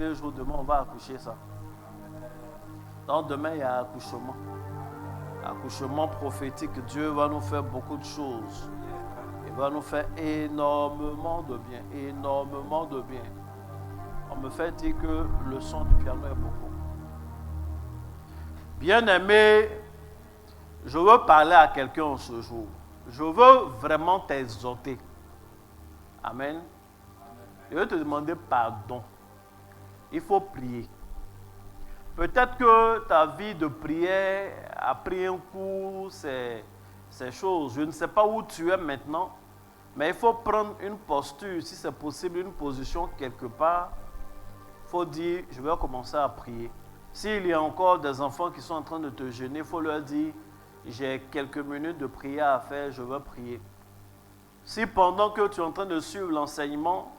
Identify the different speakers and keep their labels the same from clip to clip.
Speaker 1: dernier jour, demain on va accoucher ça. Donc demain il y a accouchement. Accouchement prophétique. Dieu va nous faire beaucoup de choses. Il va nous faire énormément de bien. Énormément de bien. On me fait dire que le son du piano est beaucoup. Bien-aimé, je veux parler à quelqu'un ce jour. Je veux vraiment t'exhorter. Amen. Je veux te demander pardon. Il faut prier. Peut-être que ta vie de prière a pris un coup, ces choses. Je ne sais pas où tu es maintenant, mais il faut prendre une posture, si c'est possible, une position quelque part. Il faut dire, je vais commencer à prier. S'il y a encore des enfants qui sont en train de te gêner, il faut leur dire, j'ai quelques minutes de prière à faire, je vais prier. Si pendant que tu es en train de suivre l'enseignement,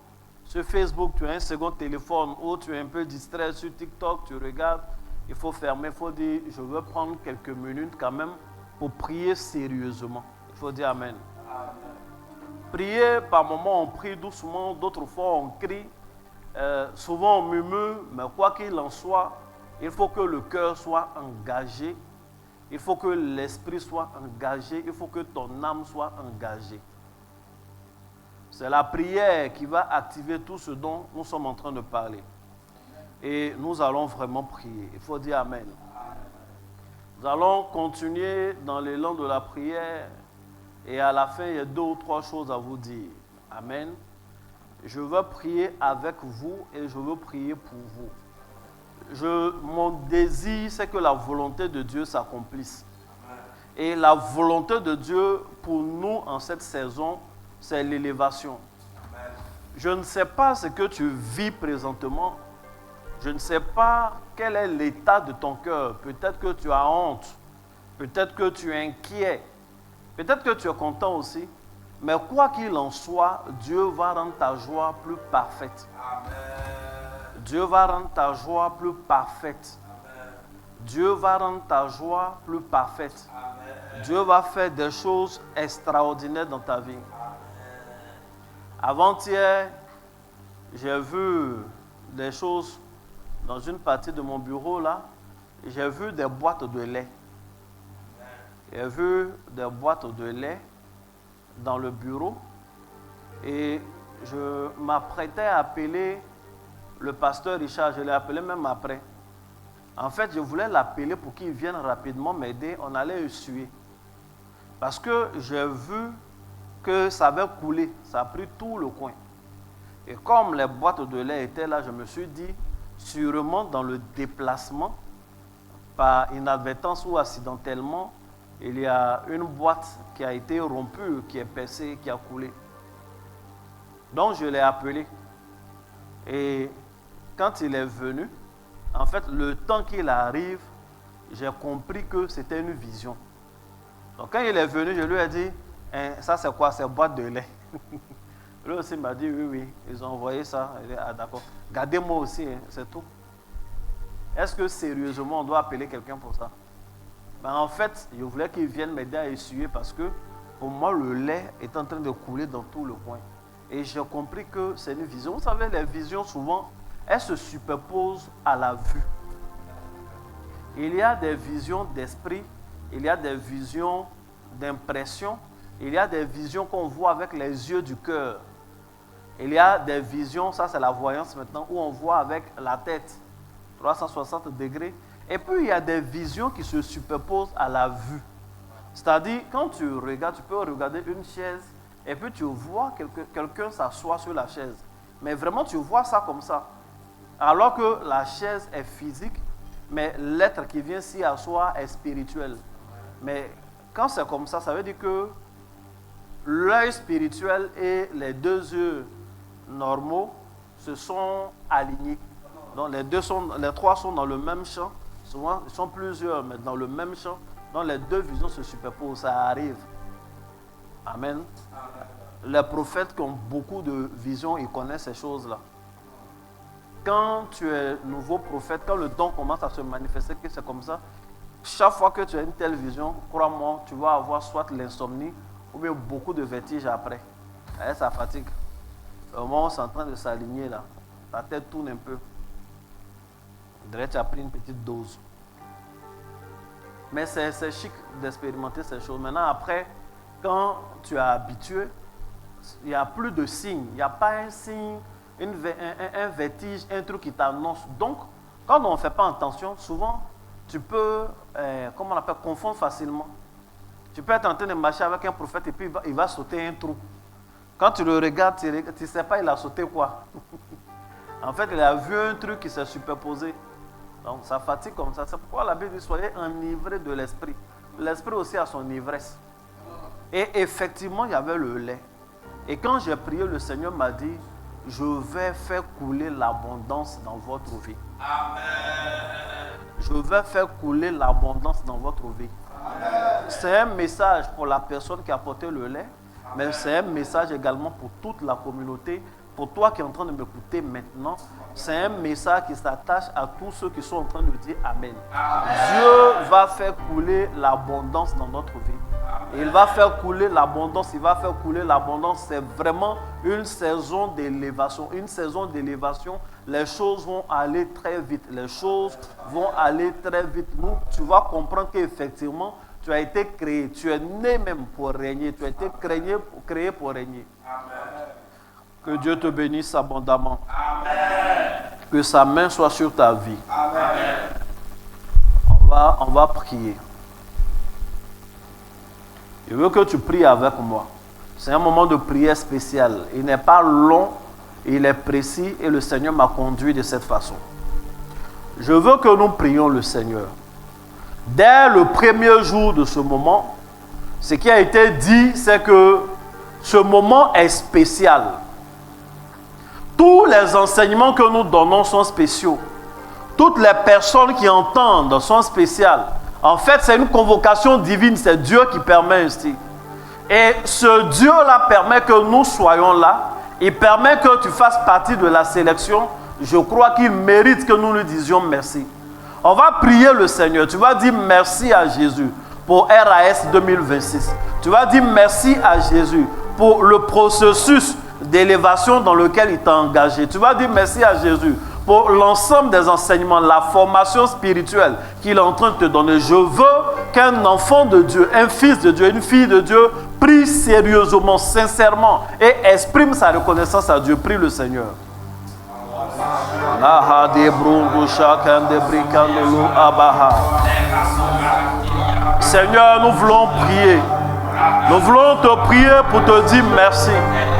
Speaker 1: sur Facebook, tu as un second téléphone ou tu es un peu distrait sur TikTok, tu regardes, il faut fermer, il faut dire, je veux prendre quelques minutes quand même pour prier sérieusement. Il faut dire Amen. Amen. Prier, par moments on prie doucement, d'autres fois on crie, souvent on murmure, mais quoi qu'il en soit, il faut que le cœur soit engagé, il faut que l'esprit soit engagé, il faut que ton âme soit engagée. C'est la prière qui va activer tout ce dont nous sommes en train de parler. Et nous allons vraiment prier. Il faut dire Amen. Nous allons continuer dans l'élan de la prière. Et à la fin, il y a 2 ou 3 choses à vous dire. Amen. Je veux prier avec vous et je veux prier pour vous. Mon désir, c'est que la volonté de Dieu s'accomplisse. Et la volonté de Dieu pour nous en cette saison, c'est l'élévation. Je ne sais pas ce que tu vis présentement. Je ne sais pas quel est l'état de ton cœur. Peut-être que tu as honte. Peut-être que tu es inquiet. Peut-être que tu es content aussi. Mais quoi qu'il en soit, Dieu va rendre ta joie plus parfaite. Amen. Dieu va rendre ta joie plus parfaite. Amen. Dieu va rendre ta joie plus parfaite. Amen. Dieu va faire des choses extraordinaires dans ta vie. Avant-hier, j'ai vu des choses dans une partie de mon bureau là. J'ai vu des boîtes de lait. J'ai vu des boîtes de lait dans le bureau et je m'apprêtais à appeler le pasteur Richard. Je l'ai appelé même après. En fait, je voulais l'appeler pour qu'il vienne rapidement m'aider. On allait essuyer. Parce que j'ai vu que ça avait coulé, ça a pris tout le coin. Et comme les boîtes de lait étaient là, je me suis dit, sûrement dans le déplacement, par inadvertance ou accidentellement, il y a une boîte qui a été rompue, qui est percée, qui a coulé. Donc je l'ai appelé. Et quand il est venu, en fait, le temps qu'il arrive, j'ai compris que c'était une vision. Donc quand il est venu, je lui ai dit, ça c'est quoi? C'est boîte de lait. Lui aussi m'a dit oui, ils ont envoyé ça. Il dit, ah d'accord. Gardez-moi aussi, c'est tout. Est-ce que sérieusement on doit appeler quelqu'un pour ça? Ben, en fait, je voulais qu'il vienne m'aider à essuyer parce que pour moi le lait est en train de couler dans tout le coin. Et j'ai compris que c'est une vision. Vous savez, les visions souvent, elles se superposent à la vue. Il y a des visions d'esprit, il y a des visions d'impression, il y a des visions qu'on voit avec les yeux du cœur. Il y a des visions, ça c'est la voyance maintenant, où on voit avec la tête, 360 degrés. Et puis il y a des visions qui se superposent à la vue. C'est-à-dire, quand tu regardes, tu peux regarder une chaise, et puis tu vois quelqu'un s'asseoir sur la chaise. Mais vraiment, tu vois ça comme ça. Alors que la chaise est physique, mais l'être qui vient s'y asseoir est spirituel. Mais quand c'est comme ça veut dire que l'œil spirituel et les 2 yeux normaux se sont alignés. Donc les 3 sont dans le même champ. Souvent, ils sont plusieurs, mais dans le même champ. Donc les 2 visions se superposent, ça arrive. Amen. Les prophètes qui ont beaucoup de visions, ils connaissent ces choses-là. Quand tu es nouveau prophète, quand le don commence à se manifester, que c'est comme ça, chaque fois que tu as une telle vision, crois-moi, tu vas avoir soit l'insomnie ou bien beaucoup de vertiges après. Et ça fatigue. Au moment où c'est en train de s'aligner là, ta tête tourne un peu. On dirait que tu as pris une petite dose. Mais c'est chic d'expérimenter ces choses. Maintenant, après, quand tu es habitué, il n'y a plus de signe. Il n'y a pas un signe, un vertige, un truc qui t'annonce. Donc, quand on ne fait pas attention, souvent, tu peux, comment on appelle, confondre facilement. Tu peux être en train de marcher avec un prophète et puis il va sauter un trou. Quand tu le regardes, tu ne sais pas il a sauté quoi. En fait, il a vu un truc qui s'est superposé. Donc, ça fatigue comme ça. C'est pourquoi la Bible dit, soyez enivrés de l'esprit. L'esprit aussi a son ivresse. Et effectivement, il y avait le lait. Et quand j'ai prié, le Seigneur m'a dit, je vais faire couler l'abondance dans votre vie. Amen. Je vais faire couler l'abondance dans votre vie. C'est un message pour la personne qui a porté le lait, mais c'est un message également pour toute la communauté. Pour toi qui es en train de m'écouter maintenant, c'est un message qui s'attache à tous ceux qui sont en train de dire Amen. Dieu va faire couler l'abondance dans notre vie. Il va faire couler l'abondance, il va faire couler l'abondance. C'est vraiment une saison d'élévation. Une saison d'élévation, les choses vont aller très vite. Les choses vont aller très vite. Nous, tu vas comprendre qu'effectivement, tu as été créé. Tu es né même pour régner. Tu as été créé pour régner. Amen. Que Dieu te bénisse abondamment. Amen. Que sa main soit sur ta vie. Amen. On va prier. Je veux que tu pries avec moi. C'est un moment de prière spécial. Il n'est pas long, il est précis et le Seigneur m'a conduit de cette façon. Je veux que nous prions le Seigneur. Dès le premier jour de ce moment, ce qui a été dit, c'est que ce moment est spécial. Tous les enseignements que nous donnons sont spéciaux. Toutes les personnes qui entendent sont spéciales. En fait, c'est une convocation divine, c'est Dieu qui permet ainsi. Et ce Dieu-là permet que nous soyons là. Il permet que tu fasses partie de la sélection. Je crois qu'il mérite que nous lui disions merci. On va prier le Seigneur. Tu vas dire merci à Jésus pour RAS 2026. Tu vas dire merci à Jésus pour le processus d'élévation dans lequel il t'a engagé. Tu vas dire merci à Jésus pour l'ensemble des enseignements, la formation spirituelle qu'il est en train de te donner. Je veux qu'un enfant de Dieu, un fils de Dieu, une fille de Dieu prie sérieusement, sincèrement et exprime sa reconnaissance à Dieu. Prie le Seigneur. Seigneur, nous voulons prier. Nous voulons te prier pour te dire merci.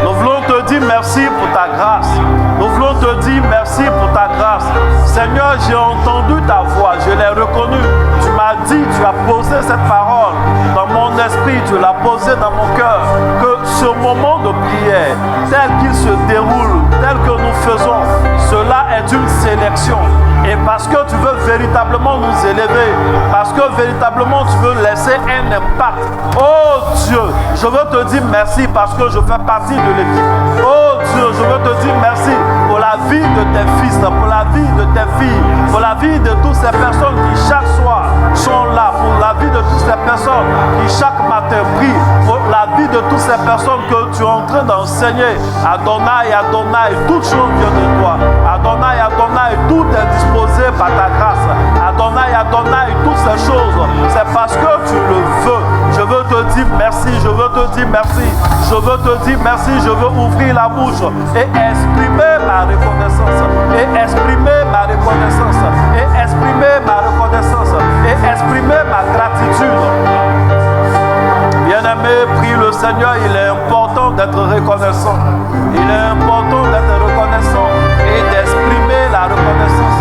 Speaker 1: Nous voulons te dire merci pour ta grâce. Nous voulons te dire merci pour ta grâce. Seigneur, j'ai entendu ta voix, je l'ai reconnue. Tu m'as dit, tu as posé cette parole dans mon esprit, tu l'as posée dans mon cœur. Que ce moment de prière, tel qu'il se déroule, tel que nous faisons, cela est une sélection. Et parce que tu veux véritablement nous élever, parce que véritablement tu veux laisser un impact. Oh Dieu, je veux te dire merci parce que je fais partie de l'équipe. Oh Dieu, je veux te dire merci pour la vie de tes fils, pour la vie de tes filles, pour la vie de toutes ces personnes qui chaque soir sont là, pour la vie de toutes ces personnes qui chaque matin prient, pour la vie de toutes ces personnes que tu es en train d'enseigner. Adonai, Adonai, toutes choses viennent de toi. Adonai, Adonai, tout est disposé par ta grâce. Adonai, Adonai, toutes ces choses, c'est parce que tu le veux. Je veux te dire merci, je veux te dire merci, je veux te dire merci, je veux ouvrir la bouche et exprimer ma reconnaissance, et exprimer ma reconnaissance, et exprimer ma reconnaissance, et exprimer ma gratitude. Bien-aimé, prie le Seigneur, il est important d'être reconnaissant. Il est important d'être reconnaissant et d'exprimer la reconnaissance.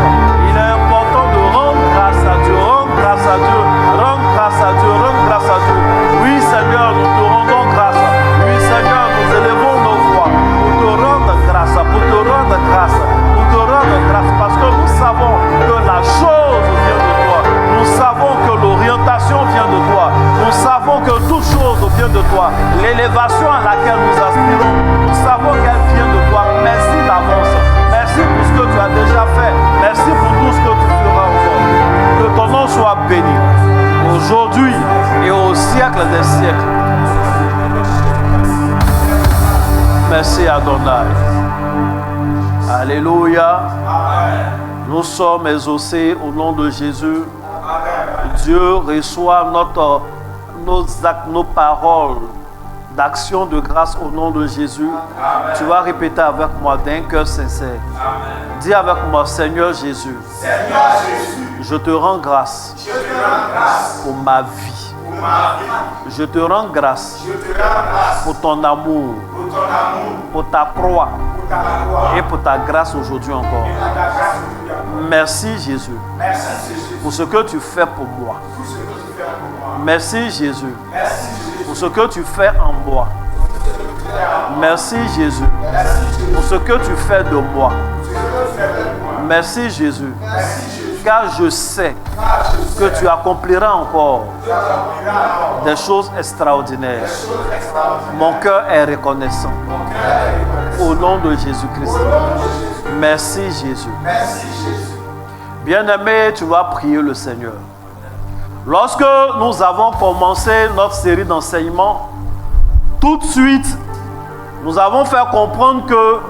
Speaker 1: Il est important de rendre grâce à Dieu, rendre grâce à Dieu, rendre grâce à Dieu, rendre grâce à Dieu. Oui Seigneur, nous te rendons grâce. Oui Seigneur, nous élevons nos voix pour te rendre grâce, pour te rendre grâce, pour te rendre grâce, parce que nous savons que la chose vient de toi. Nous savons que l'orientation vient de toi. Nous savons que toute chose vient de toi. L'élévation à laquelle nous aspirons, nous savons qu'elle vient de toi. Merci d'avance. Merci pour ce que tu as déjà fait. Merci pour tout ce que tu feras aujourd'hui. Que ton nom soit béni aujourd'hui et au siècle des siècles. Merci Adonai. Alléluia. Nous Nous sommes exaucés au nom de Jésus. Dieu reçoit nos actes, nos paroles d'action de grâce au nom de Jésus. Amen. Tu vas répéter avec moi d'un cœur sincère. Amen. Dis avec moi, Seigneur Jésus, je te rends grâce, pour ma vie. Je te rends grâce, pour ton amour, pour ta croix et pour ta grâce aujourd'hui encore. Merci Jésus pour ce que tu fais pour moi. Merci Jésus pour ce que tu fais en moi. Merci Jésus pour ce que tu fais de moi. Merci Jésus car je sais que tu accompliras encore des choses extraordinaires. Mon cœur est reconnaissant. Au nom de Jésus-Christ. Merci Jésus. Bien-aimé, tu vas prier le Seigneur. Lorsque nous avons commencé notre série d'enseignements, tout de suite, nous avons fait comprendre que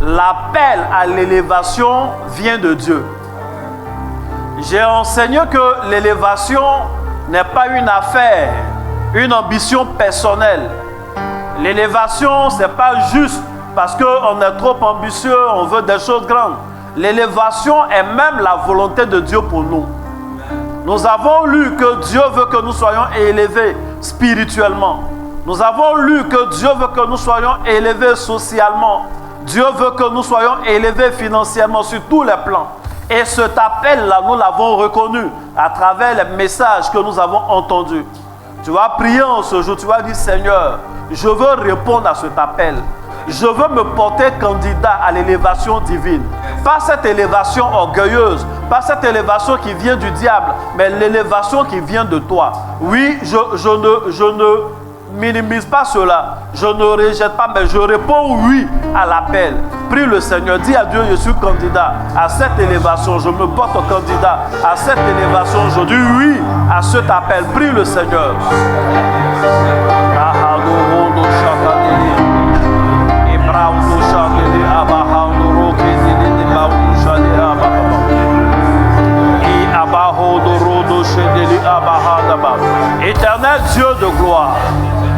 Speaker 1: l'appel à l'élévation vient de Dieu. J'ai enseigné que l'élévation n'est pas une affaire, une ambition personnelle. L'élévation, ce n'est pas juste parce qu'on est trop ambitieux, on veut des choses grandes. L'élévation est même la volonté de Dieu pour nous. Nous avons lu que Dieu veut que nous soyons élevés spirituellement. Nous avons lu que Dieu veut que nous soyons élevés socialement. Dieu veut que nous soyons élevés financièrement sur tous les plans. Et cet appel-là, nous l'avons reconnu à travers les messages que nous avons entendus. Tu vas prier en ce jour, tu vas dire, Seigneur, je veux répondre à cet appel. Je veux me porter candidat à l'élévation divine. Pas cette élévation orgueilleuse, pas cette élévation qui vient du diable, mais l'élévation qui vient de toi. Oui, je ne minimise pas cela. Je ne rejette pas, mais je réponds oui à l'appel. Prie le Seigneur, dis à Dieu, je suis candidat à cette élévation. Je me porte candidat à cette élévation. Je dis oui à cet appel. Prie le Seigneur. Éternel Dieu de gloire,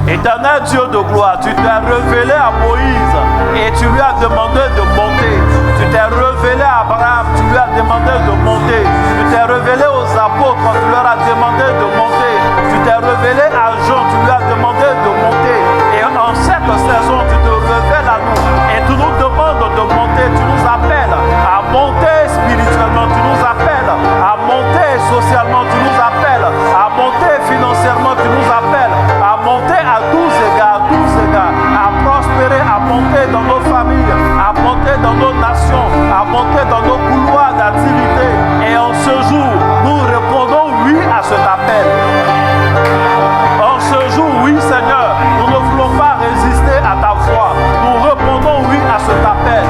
Speaker 1: éternel Dieu de gloire, tu t'es révélé à Moïse et tu lui as demandé de monter. Tu t'es révélé à Abraham, tu lui as demandé de monter. Tu t'es révélé aux apôtres quand tu leur as demandé de monter. Tu t'es révélé à Jean, tu lui as demandé de monter. Et en cette saison, tu te révèles à nous et tu nous demandes de monter. Tu nous appelles à monter spirituellement, tu nous appelles à monter socialement, tu nous appelles à monter financièrement, tu nous appelles à monter à tous égards, à prospérer, à monter dans nos familles, à monter dans nos nations, à monter dans nos couloirs d'activité. Et en ce jour, nous répondons oui à cet appel. En ce jour, oui Seigneur, nous ne voulons pas résister à ta voix. Nous répondons oui à cet appel.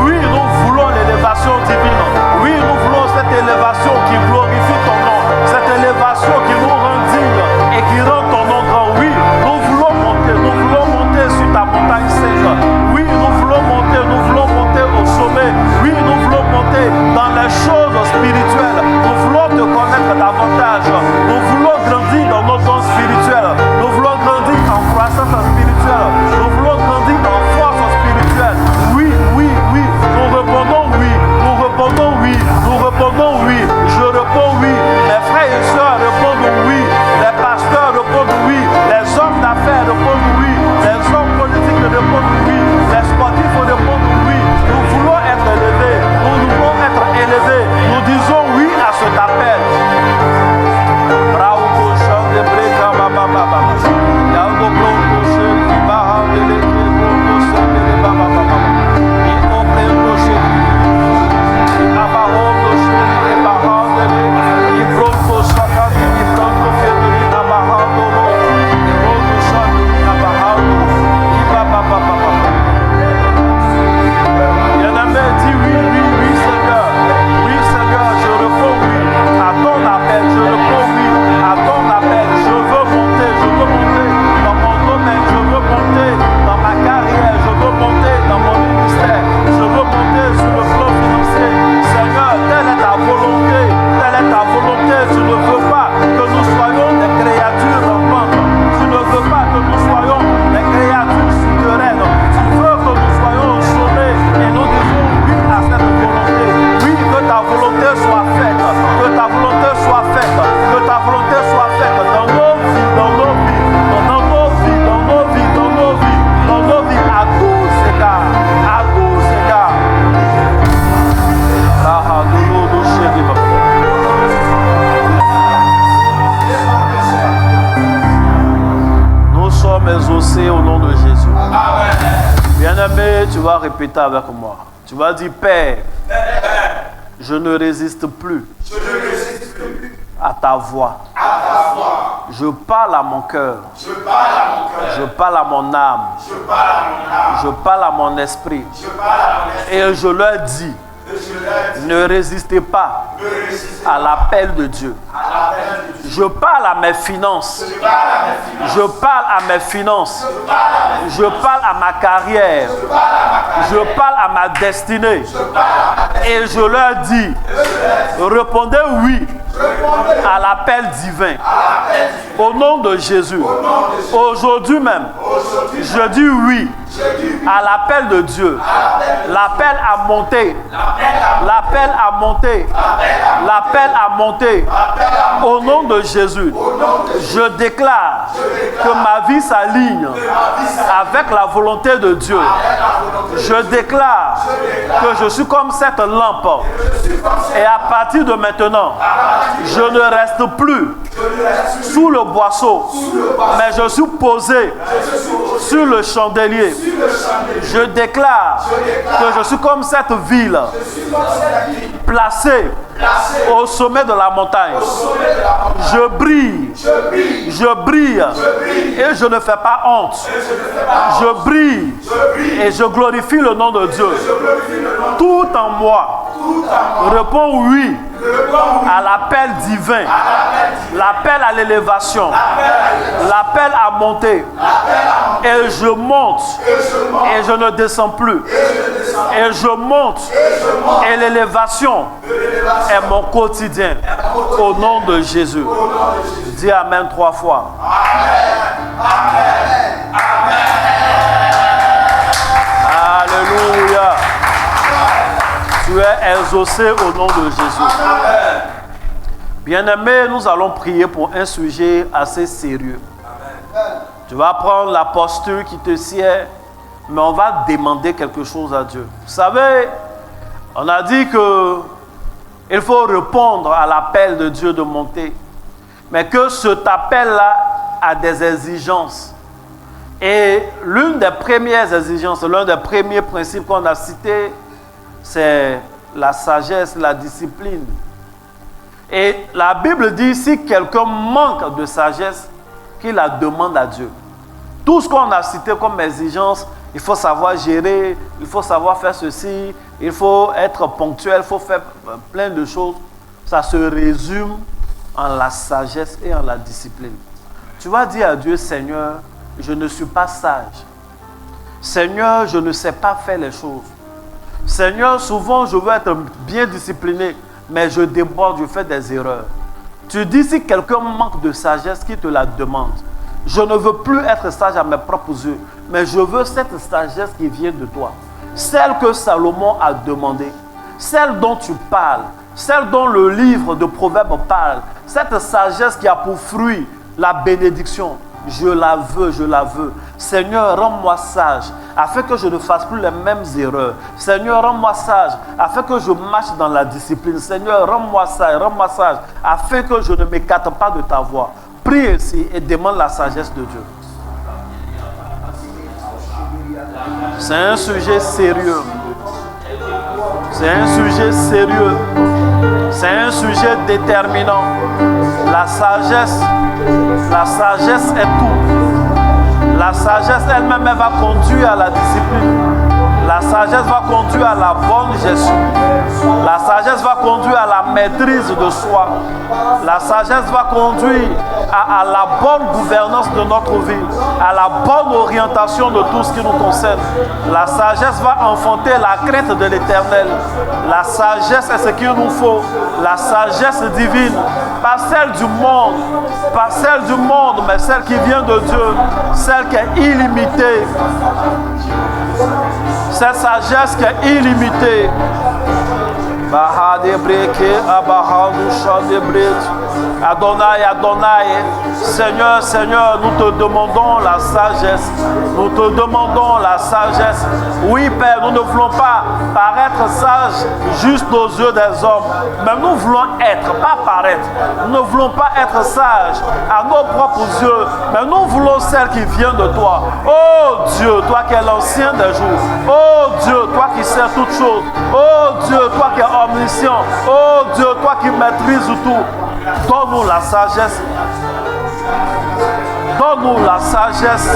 Speaker 1: Oui, nous voulons l'élévation divine. Oui, nous voulons cette élévation qui glorifie ton nom. Cette élévation répéter avec moi. Tu vas dire, Père, je ne résiste plus à ta voix. Je parle à mon cœur. Je parle à mon âme. Je parle à mon esprit. Et je leur dis, ne résistez pas à l'appel de Dieu. Je parle à mes finances. Je parle à mes finances. Je parle à ma carrière. Je parle à ma destinée. Et je leur dis, répondez oui à l'appel divin. Au nom de Jésus. Aujourd'hui même, je dis oui à l'appel de Dieu. L'appel à monter. L'appel à monter. L'appel à monter. Au nom de Jésus, je déclare que ma vie s'aligne avec la volonté de Dieu. Je déclare que je suis comme cette lampe. Et à partir de maintenant, je ne reste plus sous le boisseau, mais je suis posé sur le chandelier. Je déclare que je suis comme cette ville placée au sommet de la montagne. Je brille, et je ne fais pas honte. Je brille et je glorifie le nom de Dieu. Tout en moi répond oui à l'appel divin, l'appel à l'élévation, l'appel à monter. Et je monte et je ne descends plus. Et je monte et l'élévation est mon quotidien. Au nom de Jésus. Dis Amen 3 fois. Alléluia. Tu es exaucé au nom de Jésus. Bien-aimés, nous allons prier pour un sujet assez sérieux. Tu vas prendre la posture qui te sied, mais on va demander quelque chose à Dieu. Vous savez, on a dit que il faut répondre à l'appel de Dieu de monter, mais que cet appel-là a des exigences. Et l'une des premières exigences, l'un des premiers principes qu'on a cité, c'est la sagesse, la discipline. Et la Bible dit, si quelqu'un manque de sagesse, qu'il la demande à Dieu. Tout ce qu'on a cité comme exigence, il faut savoir gérer, il faut savoir faire ceci, il faut être ponctuel, il faut faire plein de choses. Ça se résume en la sagesse et en la discipline. Tu vas dire à Dieu, Seigneur, je ne suis pas sage. Seigneur, je ne sais pas faire les choses. Seigneur, souvent je veux être bien discipliné, mais je déborde, je fais des erreurs. Tu dis, si quelqu'un manque de sagesse, qu'il te la demande. Je ne veux plus être sage à mes propres yeux, mais je veux cette sagesse qui vient de toi. Celle que Salomon a demandée, celle dont tu parles, celle dont le livre de Proverbes parle, cette sagesse qui a pour fruit la bénédiction. Je la veux, je la veux. Seigneur, rends-moi sage, afin que je ne fasse plus les mêmes erreurs. Seigneur, rends-moi sage, afin que je marche dans la discipline. Seigneur, rends-moi sage, afin que je ne m'écarte pas de ta voix. Prie ainsi et demande la sagesse de Dieu. C'est un sujet sérieux. C'est un sujet sérieux. C'est un sujet déterminant. La sagesse est tout. La sagesse elle-même, elle va conduire à la discipline. La sagesse va conduire à la bonne gestion. La sagesse va conduire à la maîtrise de soi. La sagesse va conduire à la bonne gouvernance de notre vie, à la bonne orientation de tout ce qui nous concerne. La sagesse va enfanter la crainte de l'Éternel. La sagesse est ce qu'il nous faut. La sagesse divine, pas celle du monde, mais celle qui vient de Dieu, celle qui est illimitée. Cette sagesse qui est illimitée. Bahade breke abahadu shade bret. Adonai, Adonai. Seigneur, Seigneur, nous te demandons la sagesse. Nous te demandons la sagesse. Oui, Père, nous ne voulons pas paraître sages juste aux yeux des hommes, mais nous voulons être, pas paraître. Nous ne voulons pas être sages à nos propres yeux, mais nous voulons celle qui vient de toi. Oh Dieu, toi qui es l'ancien des jours. Oh Dieu, toi qui sais toutes choses. Oh Dieu, toi qui es omniscient. Oh Dieu, toi qui maîtrises tout. Donne-nous la sagesse. Donne-nous la sagesse.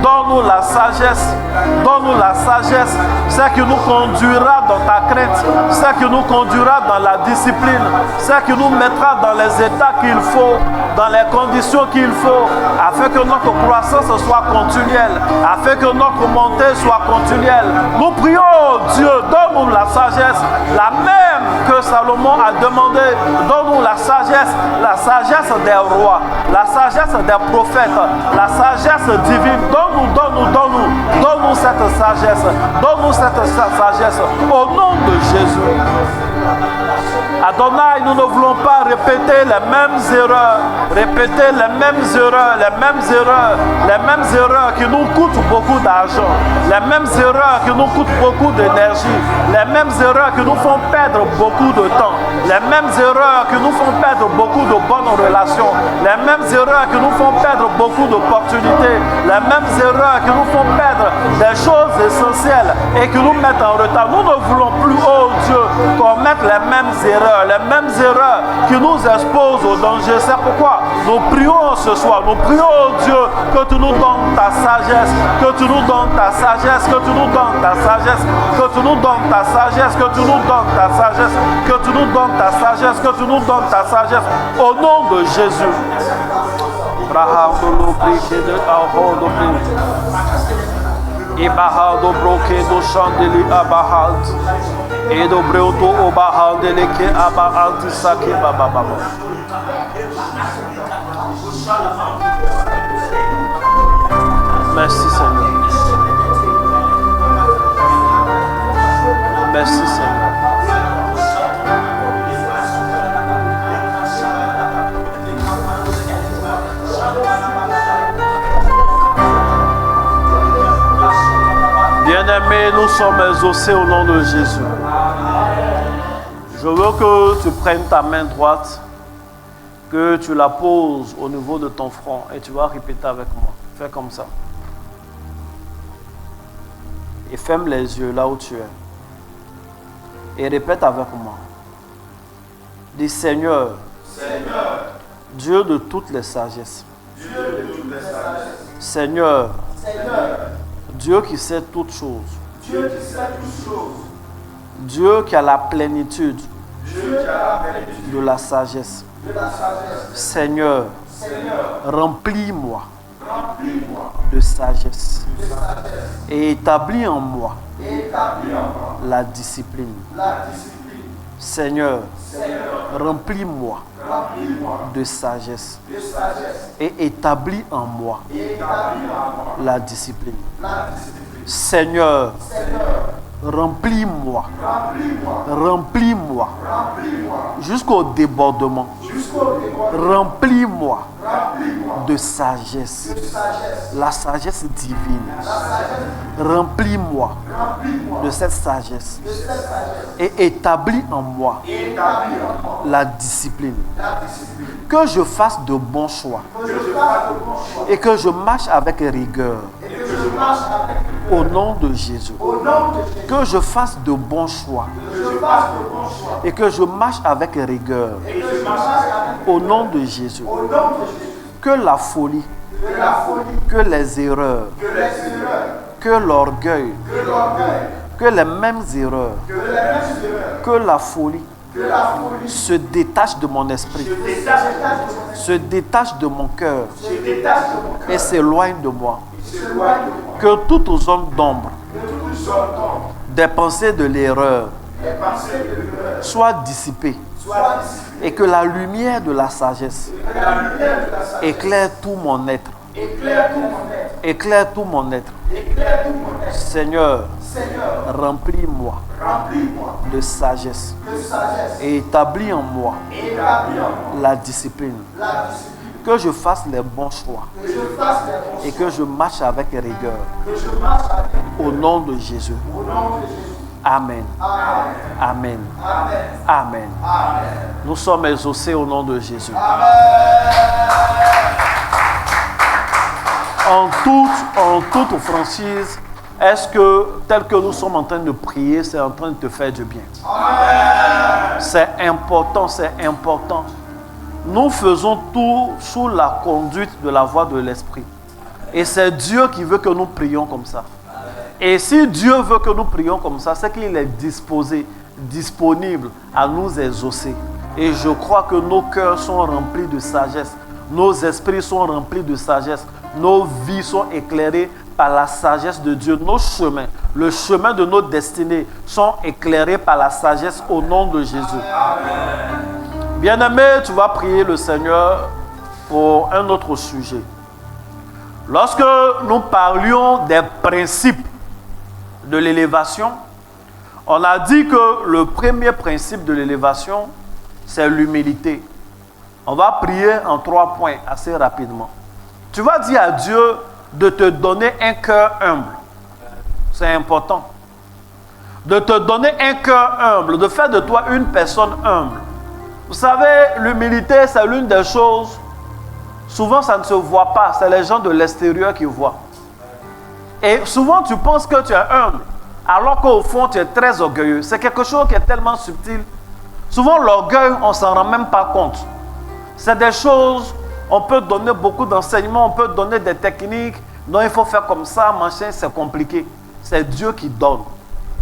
Speaker 1: Donne-nous la sagesse. Donne-nous la sagesse. C'est qui nous conduira dans ta crainte. C'est qui nous conduira dans la discipline. C'est qui nous mettra dans les états qu'il faut, dans les conditions qu'il faut, afin que notre croissance soit continuelle, afin que notre montée soit continuelle. Nous prions, Dieu, donne-nous la sagesse, la même que Salomon a demandé. Donne-nous la sagesse des rois, la sagesse des prophètes, la sagesse divine. Donne-nous cette sagesse. Donne-nous cette sagesse au nom de Jésus. Adonai, nous ne voulons pas répéter les mêmes erreurs, les mêmes erreurs qui nous coûtent beaucoup d'argent, les mêmes erreurs qui nous coûtent beaucoup d'énergie, les mêmes erreurs qui nous font perdre beaucoup de temps, les mêmes erreurs qui nous font perdre beaucoup de bonnes relations, les mêmes erreurs qui nous font perdre beaucoup d'opportunités, les mêmes erreurs qui nous font perdre des choses essentielles et qui nous mettent en retard. Nous ne voulons plus, oh Dieu, commettre les mêmes erreurs qui nous exposent au danger. C'est pourquoi nous prions ce soir, nous prions, oh Dieu, que tu nous donnes ta sagesse, que tu nous donnes ta sagesse, que tu nous donnes ta sagesse, que tu nous donnes ta sagesse, que tu nous donnes ta sagesse, que tu nous donnes ta sagesse, que tu nous donnes ta sagesse, au nom de Jésus. Ibahado broke do chandeli abahad et do breuto obahadele ke abahanti sake baba. Merci Seigneur. Merci Seigneur. Bien-aimés, nous sommes exaucés au nom de Jésus. Je veux que tu prennes ta main droite, que tu la poses au niveau de ton front et tu vas répéter avec moi. Fais comme ça. Et ferme les yeux là où tu es. Et répète avec moi. Dis Seigneur, Dieu de toutes les sagesses. Seigneur, Dieu qui sait toutes choses. Dieu qui a la plénitude de la sagesse. Seigneur, remplis-moi de sagesse et établis en moi la discipline. Seigneur, remplis-moi de sagesse et établis en moi la discipline. Seigneur, remplis-moi jusqu'au débordement. Remplis-moi de sagesse, la sagesse divine. Remplis-moi de cette sagesse et établis en moi la discipline. Que je fasse de bons choix et que je marche avec rigueur. Au nom de Jésus. Que je fasse de bons choix et que je marche avec rigueur. Au nom de Jésus. Que la folie, que les erreurs, que l'orgueil, que les mêmes erreurs, que la folie se détache de mon esprit, se détache de mon cœur et s'éloigne de moi. Que toutes aux hommes d'ombre, des pensées de l'erreur soient dissipées et que la lumière de la sagesse éclaire tout mon être. Éclaire tout mon être. Seigneur, remplis-moi de sagesse et établis en moi la discipline. Que je fasse les bons choix et que je marche avec rigueur. Au nom de Jésus. Amen. Amen. Amen. Nous sommes exaucés au nom de Jésus. En toute franchise, est-ce que tel que nous sommes en train de prier, c'est en train de te faire du bien? C'est important, c'est important. Nous faisons tout sous la conduite de la voix de l'Esprit. Et c'est Dieu qui veut que nous prions comme ça. Et si Dieu veut que nous prions comme ça, c'est qu'il est disposé, disponible à nous exaucer. Et je crois que nos cœurs sont remplis de sagesse. Nos esprits sont remplis de sagesse. Nos vies sont éclairées par la sagesse de Dieu. Nos chemins, le chemin de nos destinées sont éclairés par la sagesse au nom de Jésus. Bien-aimé, tu vas prier le Seigneur pour un autre sujet. Lorsque nous parlions des principes de l'élévation, on a dit que le premier principe de l'élévation, c'est l'humilité. On va prier en 3 points assez rapidement. Tu vas dire à Dieu de te donner un cœur humble. C'est important. De te donner un cœur humble, de faire de toi une personne humble. Vous savez, l'humilité, c'est l'une des choses, souvent ça ne se voit pas, c'est les gens de l'extérieur qui voient. Et souvent tu penses que tu es humble, alors qu'au fond tu es très orgueilleux. C'est quelque chose qui est tellement subtil. Souvent l'orgueil, on ne s'en rend même pas compte. C'est des choses, on peut donner beaucoup d'enseignements, on peut donner des techniques. Non, il faut faire comme ça, machin, c'est compliqué. C'est Dieu qui donne.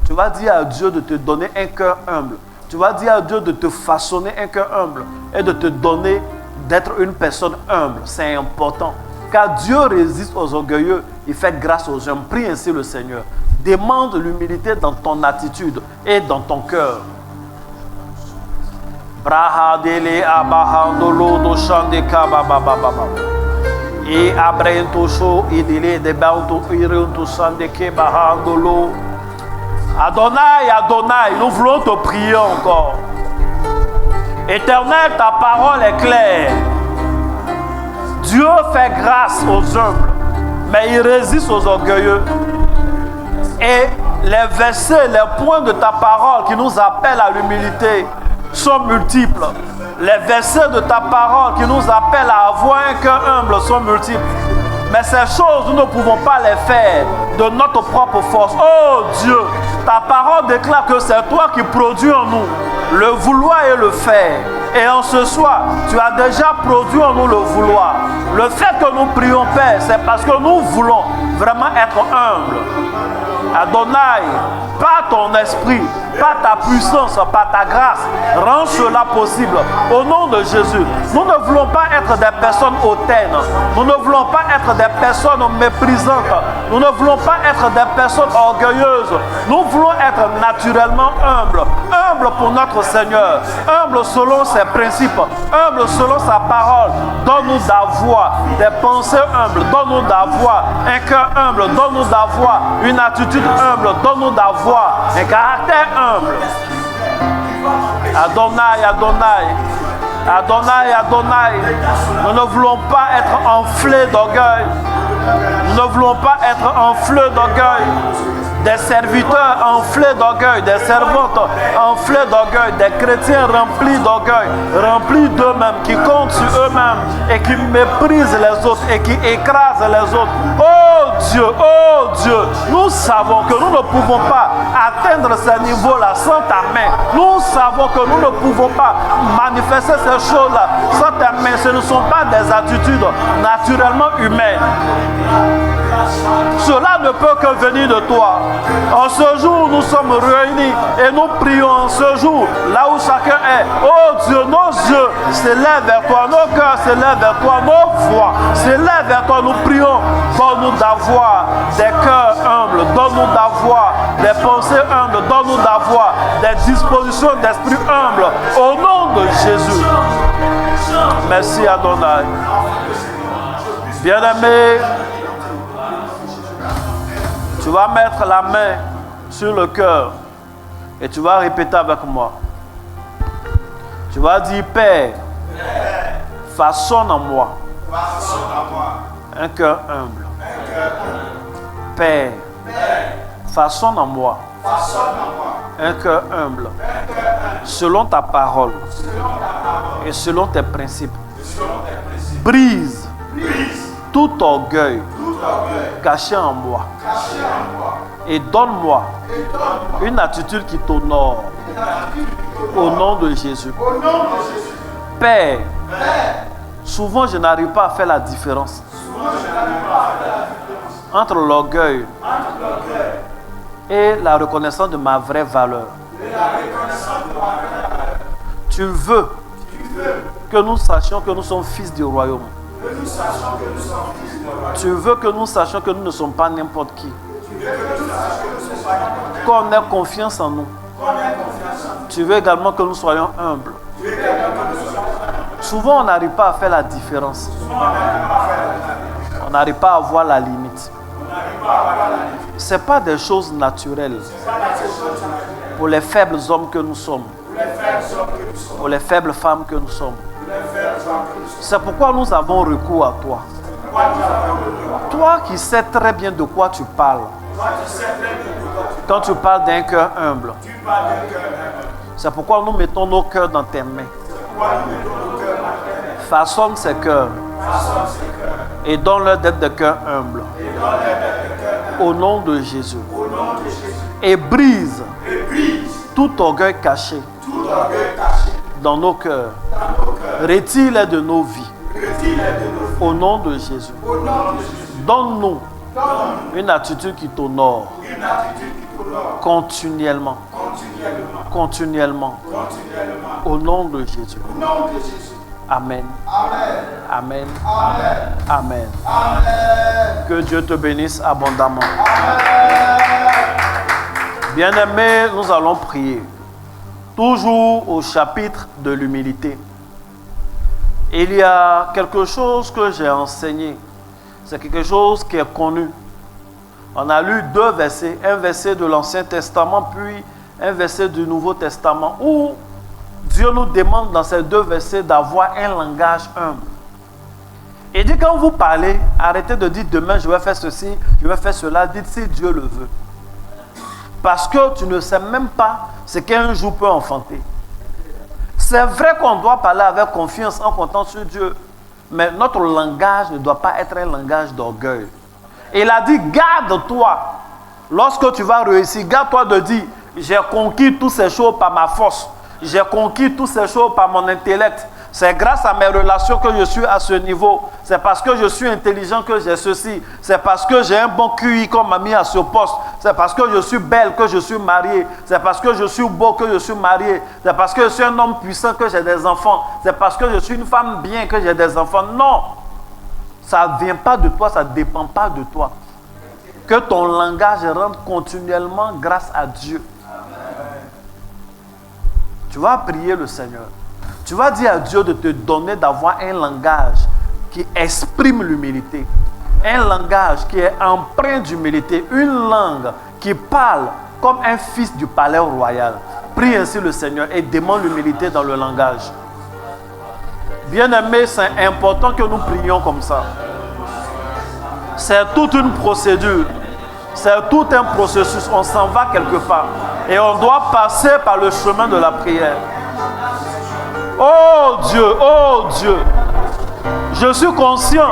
Speaker 1: Tu vas dire à Dieu de te donner un cœur humble. Tu vas dire à Dieu de te façonner un cœur humble et de te donner d'être une personne humble. C'est important. Car Dieu résiste aux orgueilleux, il fait grâce aux hommes. Prie ainsi le Seigneur. Demande l'humilité dans ton attitude et dans ton cœur. Brahadele abahandolo do shandeka babababa. Et abrento sho idile de banto irunto sandeke bahandolo. Adonai, Adonai, nous voulons te prier encore. Éternel, ta parole est claire. Dieu fait grâce aux humbles, mais il résiste aux orgueilleux. Et les versets, les points de ta parole qui nous appellent à l'humilité sont multiples. Les versets de ta parole qui nous appellent à avoir un cœur humble sont multiples. Mais ces choses, nous ne pouvons pas les faire de notre propre force. Oh Dieu, ta parole déclare que c'est toi qui produis en nous le vouloir et le faire. Et en ce soir, tu as déjà produit en nous le vouloir. Le fait que nous prions, Père, c'est parce que nous voulons vraiment être humbles. Adonai, par ton esprit, par ta puissance, par ta grâce, rends cela possible. Au nom de Jésus, nous ne voulons pas être des personnes hautaines. Nous ne voulons pas être des personnes méprisantes. Nous ne voulons pas être des personnes orgueilleuses. Nous voulons être naturellement humbles. Humbles pour notre Seigneur. Humbles selon ses principes. Humbles selon sa parole. Donne-nous d'avoir des pensées humbles. Donne-nous d'avoir un cœur humble. Donne-nous d'avoir une attitude humble. Donne-nous d'avoir un caractère humble. Adonai, Adonai. Adonai, Adonai. Nous ne voulons pas être enflés d'orgueil. Nous ne voulons pas être enflés d'orgueil. Des serviteurs enflés d'orgueil, des servantes enflées d'orgueil, des chrétiens remplis d'orgueil, remplis d'eux-mêmes, qui comptent sur eux-mêmes et qui méprisent les autres et qui écrasent les autres. Oh Dieu, nous savons que nous ne pouvons pas atteindre ce niveau-là sans ta main. Nous savons que nous ne pouvons pas manifester ces choses-là sans ta main. Ce ne sont pas des attitudes naturellement humaines. Cela ne peut que venir de toi. En ce jour, nous sommes réunis et nous prions en ce jour, là où chacun est. Oh Dieu, nos yeux s'élèvent vers toi, nos cœurs s'élèvent vers toi, nos voix s'élèvent vers toi. Nous prions, donne-nous d'avoir des cœurs humbles, donne-nous d'avoir des pensées humbles, donne-nous d'avoir des dispositions d'esprit humbles. Au nom de Jésus. Merci Adonai. Bien-aimé, tu vas mettre la main sur le cœur. Et tu vas répéter avec moi. Tu vas dire, Père, façonne en moi un cœur humble. Père, façonne en moi un cœur humble, selon ta parole et selon tes principes. Brise tout orgueil caché en moi et donne-moi une attitude qui t'honore au nom de Jésus. Père, souvent je n'arrive pas à faire la différence entre l'orgueil et la reconnaissance de ma vraie valeur. Tu veux que nous sachions que nous sommes fils du royaume. Tu veux que nous sachions que nous ne sommes pas n'importe qui. Qu'on ait confiance en nous. Tu veux également que nous soyons humbles. Souvent on n'arrive pas à faire la différence. On n'arrive pas à voir la limite. Ce n'est pas des choses naturelles pour les faibles hommes que nous sommes, pour les faibles femmes que nous sommes. C'est pourquoi nous avons recours à toi. Toi qui sais très bien de quoi tu parles. Quand tu parles d'un cœur humble, c'est pourquoi nous mettons nos cœurs dans tes mains. Façonne ces cœurs et donne-leur d'être des cœurs humbles. Au nom de Jésus. Et brise tout orgueil caché dans nos cœurs. Retire-les de nos vies. Au nom de Jésus. Donne-nous une attitude qui t'honore. Continuellement. Continuellement. Au nom de Jésus. Amen. Amen. Amen. Que Dieu te bénisse abondamment. Bien-aimés, nous allons prier. Toujours au chapitre de l'humilité. Il y a quelque chose que j'ai enseigné. C'est quelque chose qui est connu. On a lu 2 versets. Un verset de l'Ancien Testament, puis un verset du Nouveau Testament, où Dieu nous demande dans ces 2 versets d'avoir un langage humble. Il dit quand vous parlez, arrêtez de dire demain je vais faire ceci, je vais faire cela. Dites si Dieu le veut. Parce que tu ne sais même pas ce qu'un jour peut enfanter. C'est vrai qu'on doit parler avec confiance en comptant sur Dieu. Mais notre langage ne doit pas être un langage d'orgueil. Il a dit garde-toi. Lorsque tu vas réussir, garde-toi de dire j'ai conquis toutes ces choses par ma force. J'ai conquis toutes ces choses par mon intellect. C'est grâce à mes relations que je suis à ce niveau. C'est parce que je suis intelligent que j'ai ceci. C'est parce que j'ai un bon QI qu'on m'a mis à ce poste. C'est parce que je suis belle que je suis mariée. C'est parce que je suis beau que je suis marié. C'est parce que je suis un homme puissant que j'ai des enfants. C'est parce que je suis une femme bien que j'ai des enfants. Non. Ça ne vient pas de toi, ça ne dépend pas de toi. Que ton langage rentre continuellement grâce à Dieu. Tu vas prier le Seigneur. Tu vas dire à Dieu de te donner d'avoir un langage qui exprime l'humilité. Un langage qui est empreint d'humilité. Une langue qui parle comme un fils du palais royal. Prie ainsi le Seigneur et demande l'humilité dans le langage. Bien-aimés, c'est important que nous prions comme ça. C'est toute une procédure. C'est tout un processus. On s'en va quelque part. Et on doit passer par le chemin de la prière. Oh Dieu, je suis conscient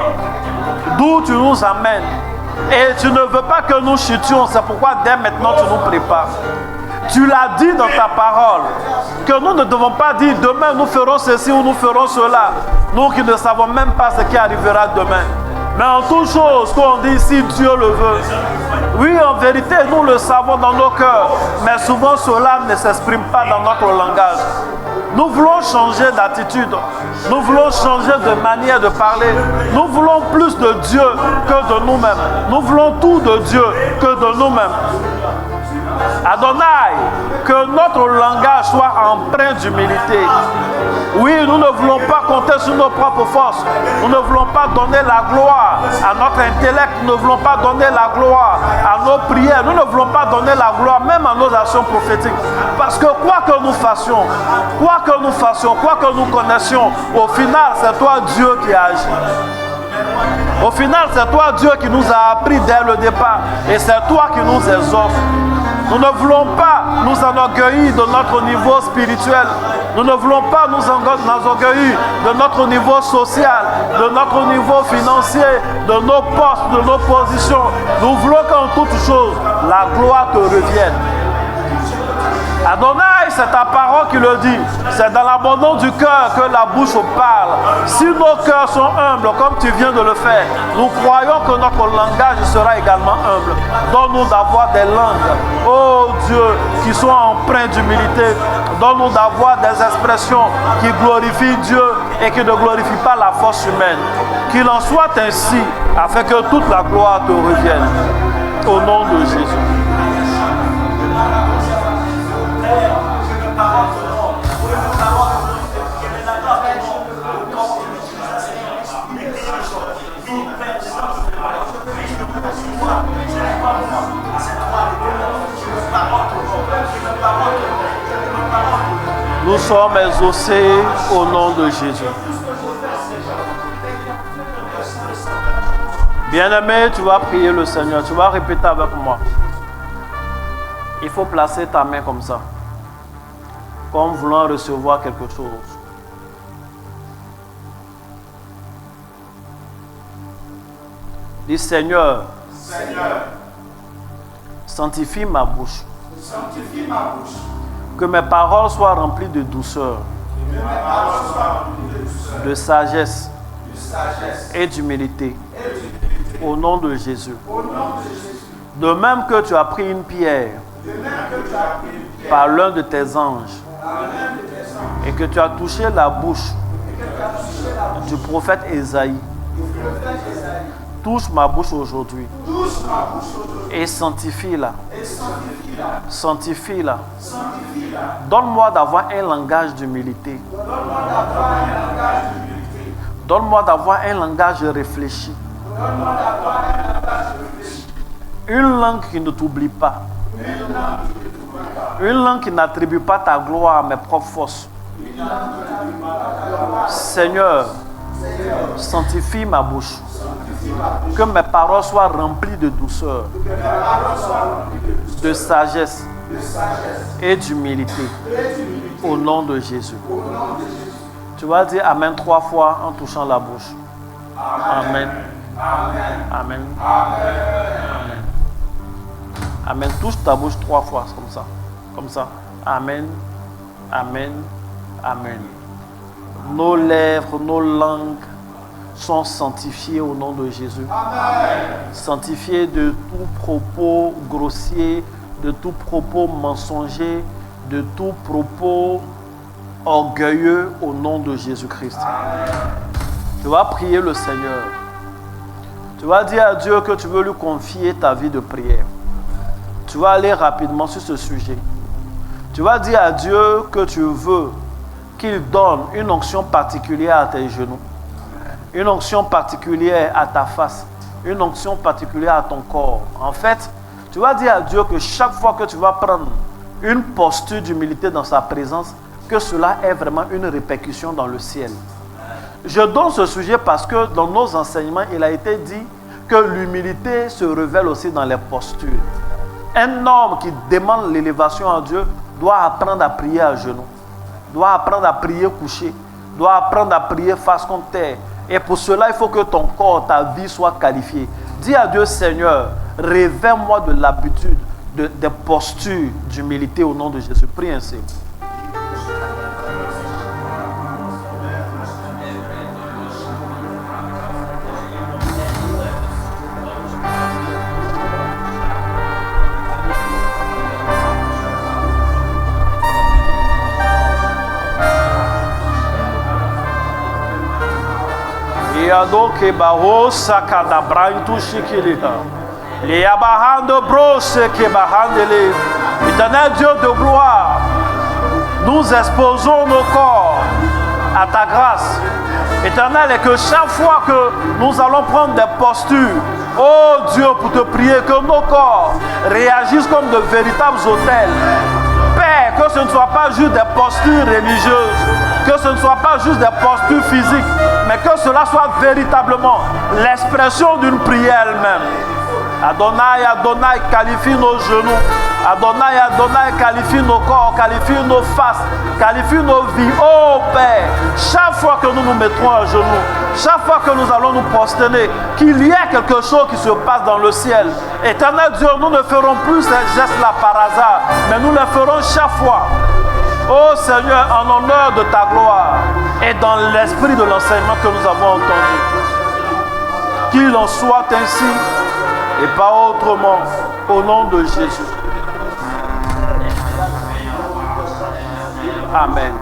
Speaker 1: d'où tu nous amènes. Et tu ne veux pas que nous chutions. C'est pourquoi dès maintenant tu nous prépares. Tu l'as dit dans ta parole que nous ne devons pas dire demain nous ferons ceci ou nous ferons cela. Nous qui ne savons même pas ce qui arrivera demain. Mais en toute chose qu'on dit si Dieu le veut. Oui, en vérité, nous le savons dans nos cœurs. Mais souvent cela ne s'exprime pas dans notre langage. Nous voulons changer d'attitude. Nous voulons changer de manière de parler. Nous voulons plus de Dieu que de nous-mêmes. Nous voulons tout de Dieu que de nous-mêmes. Adonai, que notre langage soit empreint d'humilité. Oui, nous ne voulons pas compter sur nos propres forces. Nous ne voulons pas donner la gloire à notre intellect. Nous ne voulons pas donner la gloire à nos prières. Nous ne voulons pas donner la gloire même à nos actions prophétiques. Parce que quoi que nous fassions, quoi que nous connaissions, au final, c'est toi Dieu qui agit. Au final, c'est toi Dieu qui nous a appris dès le départ. Et c'est toi qui nous exauces. Nous ne voulons pas nous enorgueillir de notre niveau spirituel. Nous ne voulons pas nous enorgueillir de notre niveau social, de notre niveau financier, de nos postes, de nos positions. Nous voulons qu'en toute chose, la gloire te revienne. Adonai, c'est ta parole qui le dit. C'est dans l'abandon du cœur que la bouche parle. Si nos cœurs sont humbles, comme tu viens de le faire, nous croyons que notre langage sera également humble. Donne-nous d'avoir des langues, oh Dieu, qui soient empreintes d'humilité. Donne-nous d'avoir des expressions qui glorifient Dieu et qui ne glorifient pas la force humaine. Qu'il en soit ainsi, afin que toute la gloire te revienne. Au nom de Jésus. Nous sommes exaucés au nom de Jésus. Bien-aimé, tu vas prier le Seigneur. Tu vas répéter avec moi. Il faut placer ta main comme ça, comme voulant recevoir quelque chose. Dis Seigneur, sanctifie ma bouche. Que mes paroles soient remplies de douceur, de sagesse et d'humilité. Au nom de Jésus. De même que tu as pris une pierre par l'un de tes anges et que tu as touché la bouche du prophète Ésaïe, touche ma bouche aujourd'hui et sanctifie-la. Sanctifie-la. Donne-moi d'avoir un langage d'humilité. Donne-moi d'avoir un langage réfléchi. Une langue qui ne t'oublie pas. Une langue qui n'attribue pas ta gloire à mes propres forces. Seigneur, sanctifie ma bouche. Que mes paroles soient remplies de douceur, de sagesse et d'humilité. Au nom de Jésus. Tu vas dire Amen 3 fois en touchant la bouche. Amen. Amen. Amen. Amen. Amen. Touche ta bouche 3 fois, comme ça. Comme ça. Amen. Amen. Amen. Nos lèvres, nos langues sont sanctifiées au nom de Jésus. Amen. Sanctifiées de tout propos grossier, de tout propos mensonger, de tout propos orgueilleux au nom de Jésus-Christ. Tu vas prier le Seigneur. Tu vas dire à Dieu que tu veux lui confier ta vie de prière. Tu vas aller rapidement sur ce sujet. Tu vas dire à Dieu que tu veux qu'il donne une onction particulière à tes genoux, une onction particulière à ta face, une onction particulière à ton corps. En fait, tu vas dire à Dieu que chaque fois que tu vas prendre une posture d'humilité dans sa présence, que cela ait vraiment une répercussion dans le ciel. Je donne ce sujet parce que dans nos enseignements, il a été dit que l'humilité se révèle aussi dans les postures. Un homme qui demande l'élévation à Dieu doit apprendre à prier à genoux, doit apprendre à prier couché, doit apprendre à prier face contre terre. Et pour cela, il faut que ton corps, ta vie soit qualifiée. Dis à Dieu, Seigneur, révèle-moi de l'habitude, des postures d'humilité au nom de Jésus. Prie ainsi. Donc barosa kadabrantu shikiliha. Les abahando brose ke bahandele. Éternel Dieu de gloire, nous exposons nos corps à ta grâce. Éternel, et que chaque fois que nous allons prendre des postures, oh Dieu, pour te prier, que nos corps réagissent comme de véritables autels. Père, que ce ne soit pas juste des postures religieuses, que ce ne soit pas juste des postures physiques, mais que cela soit véritablement l'expression d'une prière elle-même. Adonai, Adonai, qualifie nos genoux. Adonai, Adonai, qualifie nos corps, qualifie nos faces, qualifie nos vies. Oh Père, chaque fois que nous nous mettrons à genoux, chaque fois que nous allons nous prosterner, qu'il y ait quelque chose qui se passe dans le ciel. Éternel Dieu, nous ne ferons plus ces gestes-là par hasard, mais nous les ferons chaque fois. Oh Seigneur, en honneur de ta gloire et dans l'esprit de l'enseignement que nous avons entendu. Qu'il en soit ainsi et pas autrement, au nom de Jésus. Amen.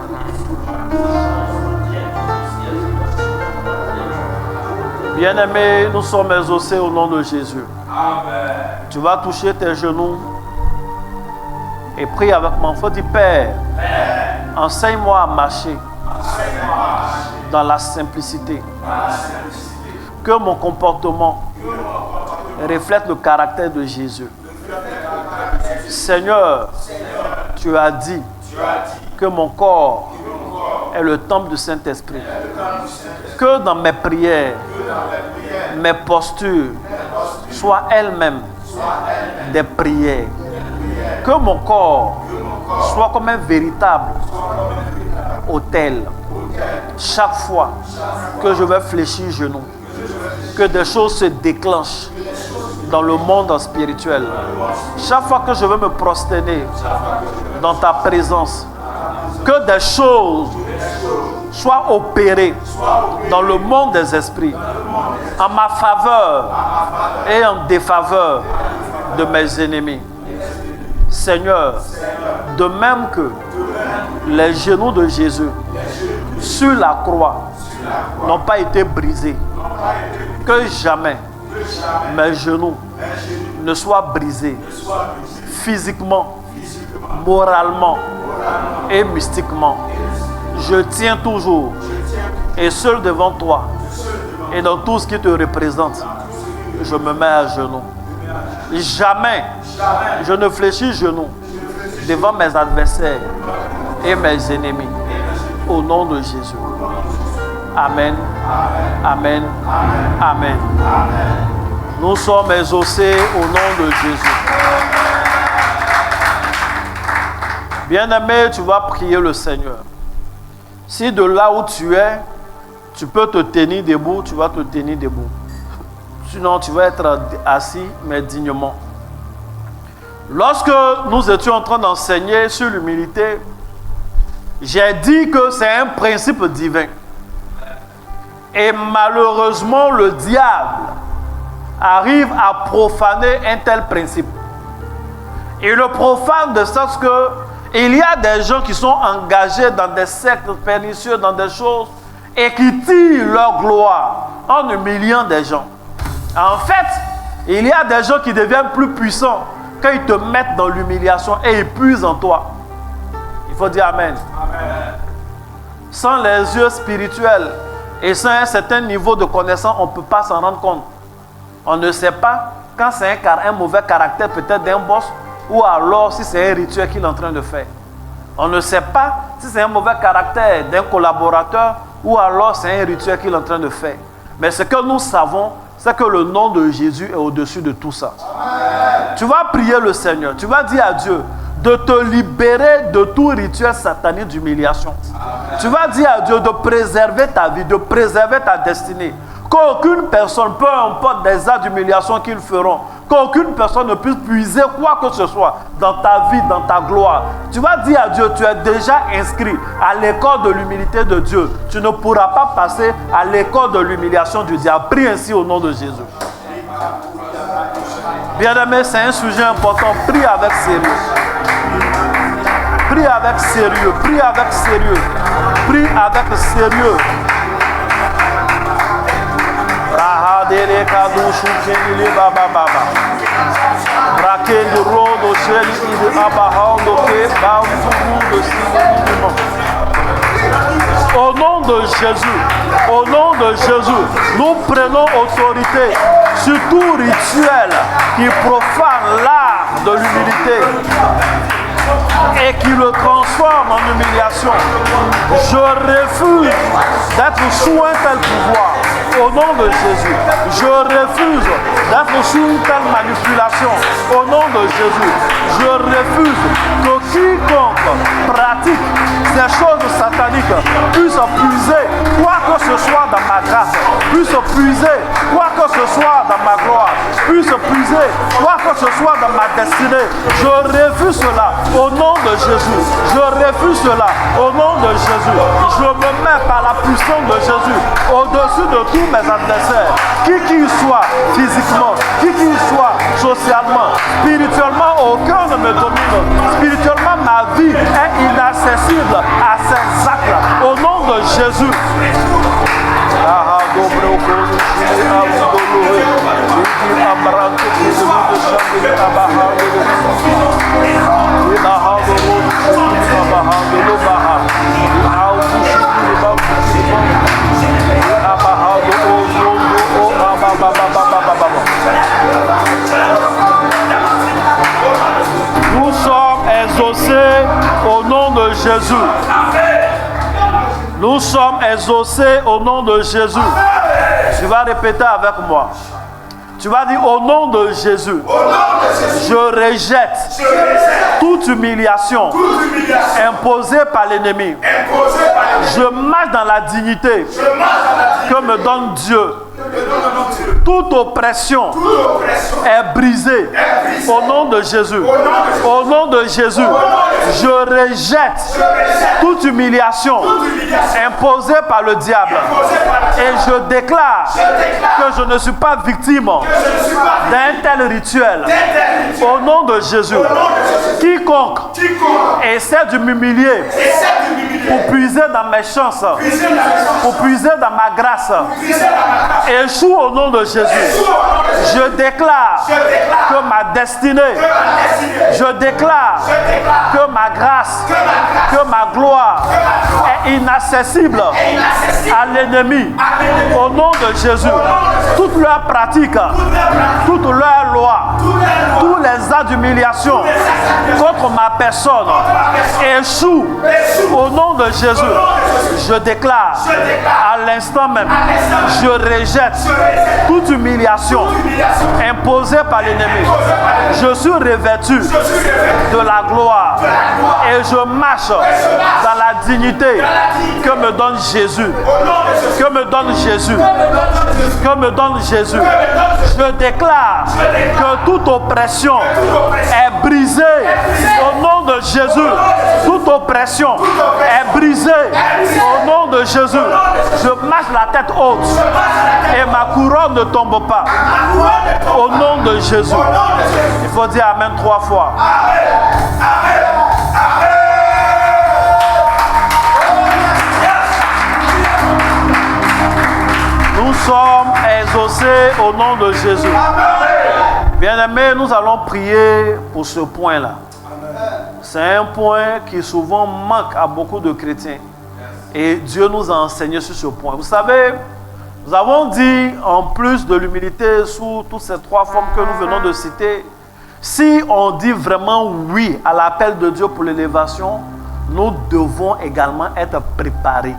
Speaker 1: Bien-aimés, nous sommes exaucés au nom de Jésus. Amen. Tu vas toucher tes genoux et prie avec moi. Il faut dire, Père, enseigne-moi à marcher dans la simplicité. Que mon comportement reflète le caractère de Jésus. Seigneur, tu as dit que mon corps est le temple du Saint-Esprit. Que dans mes prières, mes postures soient elles-mêmes des prières. Que mon corps soit comme un véritable autel. Chaque fois que je vais fléchir genou, que des choses se déclenchent dans le monde spirituel. Chaque fois que je veux me prosterner dans ta présence, que des choses soient opérées dans le monde des esprits en ma faveur et en défaveur de mes ennemis. Seigneur, de même que les genoux de Jésus sur la croix n'ont pas été brisés, que jamais mes genoux ne soient brisés physiquement, moralement et mystiquement. Je tiens toujours et seul devant toi et dans tout ce qui te représente, je me mets à genoux. Jamais je ne fléchis genoux devant mes adversaires et mes ennemis. Au nom de Jésus. Amen. Amen. Amen. Nous sommes exaucés au nom de Jésus. Bien-aimé, tu vas prier le Seigneur. Si de là où tu es, tu peux te tenir debout, tu vas te tenir debout. Sinon, tu vas être assis, mais dignement. Lorsque nous étions en train d'enseigner sur l'humilité, j'ai dit que c'est un principe divin. Et malheureusement, le diable arrive à profaner un tel principe. Il le profane de sorte que il y a des gens qui sont engagés dans des sectes pernicieux, dans des choses, et qui tirent leur gloire en humiliant des gens. En fait, il y a des gens qui deviennent plus puissants quand ils te mettent dans l'humiliation et ils puisent en toi. Il faut dire Amen. Amen. Sans les yeux spirituels et sans un certain niveau de connaissance, on ne peut pas s'en rendre compte. On ne sait pas quand c'est un mauvais caractère peut-être d'un boss ou alors si c'est un rituel qu'il est en train de faire. On ne sait pas si c'est un mauvais caractère d'un collaborateur ou alors c'est un rituel qu'il est en train de faire. Mais ce que nous savons, c'est que le nom de Jésus est au-dessus de tout ça. Amen. Tu vas prier le Seigneur. Tu vas dire à Dieu de te libérer de tout rituel satanique d'humiliation. Amen. Tu vas dire à Dieu de préserver ta vie, de préserver ta destinée. Qu'aucune personne, peu importe des actes d'humiliation qu'ils feront, qu'aucune personne ne puisse puiser quoi que ce soit dans ta vie, dans ta gloire. Tu vas dire à Dieu, tu es déjà inscrit à l'école de l'humilité de Dieu. Tu ne pourras pas passer à l'école de l'humiliation du diable. Prie ainsi au nom de Jésus. Bien-aimé, c'est un sujet important. Prie avec sérieux. Prie avec sérieux. Prie avec sérieux. Prie avec sérieux. Rahadele kadushu kenile baba baba. Rakendo rodo sheli ide abahando ke baunfugu de sinimo. Au nom de Jésus, au nom de Jésus, nous prenons autorité sur tout rituel qui profane l'art de l'humilité et qui le transforme en humiliation. Je refuse d'être sous un tel pouvoir au nom de Jésus. Je refuse d'être sous une telle manipulation au nom de Jésus. Je refuse que quiconque pratique ces choses sataniques puisse puiser quoi que ce soit dans ma grâce, puisse puiser quoi que ce soit dans ma gloire, puisse puiser quoi que ce soit dans ma destinée. Je refuse cela au nom de Jésus. Je refuse cela au nom de Jésus. Je me mets par la puissance de Jésus au-dessus de tous mes adversaires, qui qu'ils soient physiquement, qui qu'ils soient socialement, spirituellement, aucun ne me domine. Spirituellement, ma vie est inaccessible à ces actes au nom de Jésus. Nous sommes exaucés au nom de Jésus. Nous sommes exaucés au nom de Jésus. Tu vas répéter avec moi. Tu vas dire au nom de Jésus, je rejette toute humiliation imposée par l'ennemi. Je marche dans la dignité que me donne Dieu. Toute oppression est brisée au nom de Jésus. Au nom de Jésus, je rejette toute humiliation imposée par le diable. Et je déclare que je ne suis pas victime d'un tel rituel. Au nom de Jésus, quiconque essaie de m'humilier pour puiser dans mes chances, pour puiser dans ma grâce, échoue au nom de Jésus. Je déclare que ma destinée, je déclare que ma grâce, que ma gloire est inaccessible à l'ennemi. Au nom de Jésus, toutes leurs pratiques, toutes leurs lois, tous les actes d'humiliation contre ma personne échouent au nom de Jésus. Je déclare à l'instant même, je rejette toute humiliation imposée par l'ennemi. Je suis revêtu de la gloire et je marche dans la dignité que me donne Jésus. Que me donne Jésus. Que me donne Jésus. Je déclare que toute oppression est brisée au nom de Jésus. Toute oppression est brisée au nom de Jésus. Je marche la tête haute et ma couronne ne tombe pas. Au nom de Jésus. Il faut dire Amen 3 fois. Nous sommes exaucés au nom de Jésus. Bien-aimés, nous allons prier pour ce point-là. C'est un point qui souvent manque à beaucoup de chrétiens. Et Dieu nous a enseigné sur ce point. Vous savez, nous avons dit, en plus de l'humilité sous toutes ces 3 formes que nous venons de citer, si on dit vraiment oui à l'appel de Dieu pour l'élévation, nous devons également être préparés.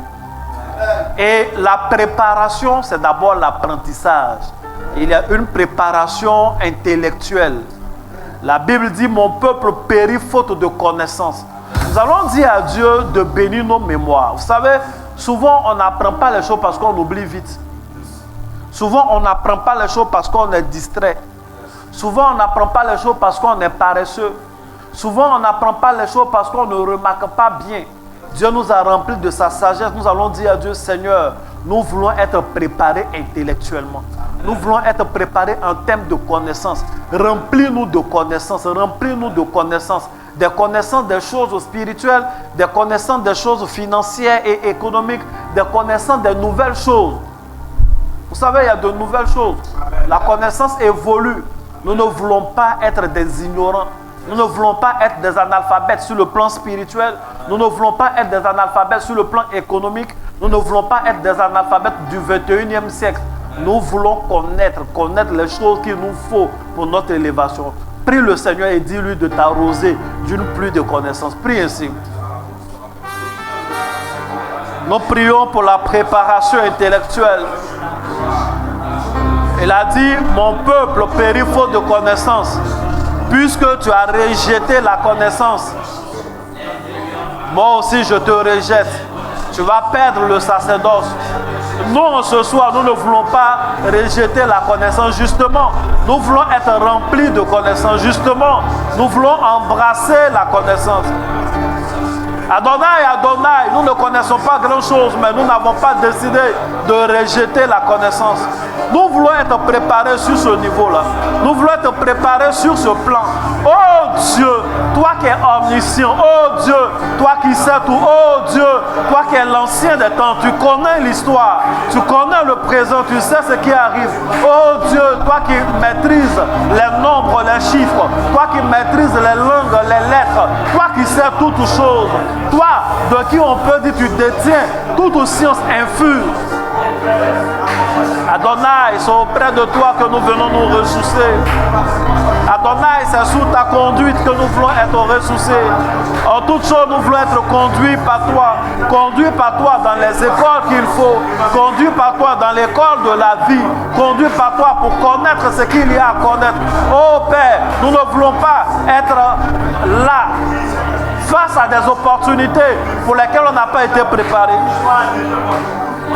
Speaker 1: Et la préparation, c'est d'abord l'apprentissage. Il y a une préparation intellectuelle. La Bible dit, mon peuple périt faute de connaissance. Nous allons dire à Dieu de bénir nos mémoires. Vous savez, souvent on n'apprend pas les choses parce qu'on oublie vite. Souvent on n'apprend pas les choses parce qu'on est distrait. Souvent on n'apprend pas les choses parce qu'on est paresseux. Souvent on n'apprend pas les choses parce qu'on ne remarque pas bien. Dieu nous a remplis de sa sagesse. Nous allons dire à Dieu, Seigneur, nous voulons être préparés intellectuellement. Nous voulons être préparés en termes de connaissances. Remplis-nous de connaissances. Remplis-nous de connaissances. Des connaissances des choses spirituelles, des connaissances des choses financières et économiques, des connaissances des nouvelles choses. Vous savez, il y a de nouvelles choses. La connaissance évolue. Nous ne voulons pas être des ignorants. Nous ne voulons pas être des analphabètes sur le plan spirituel. Nous ne voulons pas être des analphabètes sur le plan économique. Nous ne voulons pas être des analphabètes du 21e siècle. Nous voulons connaître les choses qu'il nous faut pour notre élévation. Prie le Seigneur et dis-lui de t'arroser d'une pluie de connaissances. Prie ainsi. Nous prions pour la préparation intellectuelle. Il a dit, mon peuple périt faute de connaissance. Puisque tu as rejeté la connaissance, moi aussi je te rejette. Tu vas perdre le sacerdoce. Nous, ce soir, nous ne voulons pas rejeter la connaissance. Justement, nous voulons être remplis de connaissances. Justement, nous voulons embrasser la connaissance. Adonai, Adonai, nous ne connaissons pas grand-chose, mais nous n'avons pas décidé de rejeter la connaissance. Nous voulons être préparés sur ce niveau-là. Nous voulons être préparés sur ce plan. Oh Dieu, toi qui es omniscient. Oh Dieu, toi qui sais tout. Oh Dieu, toi qui es l'ancien des temps. Tu connais l'histoire. Tu connais le présent. Tu sais ce qui arrive. Oh Dieu, toi qui maîtrises les nombres, les chiffres. Toi qui maîtrises les langues, les lettres. Toi qui sais toutes choses. Toi, de qui on peut dire tu détiens toute science infuse. Adonai, c'est auprès de toi que nous venons nous ressourcer. Adonai, c'est sous ta conduite que nous voulons être ressourcés. En toutes choses, nous voulons être conduits par toi. Conduits par toi dans les écoles qu'il faut. Conduits par toi dans l'école de la vie. Conduits par toi pour connaître ce qu'il y a à connaître. Oh Père, nous ne voulons pas être là face à des opportunités pour lesquelles on n'a pas été préparé.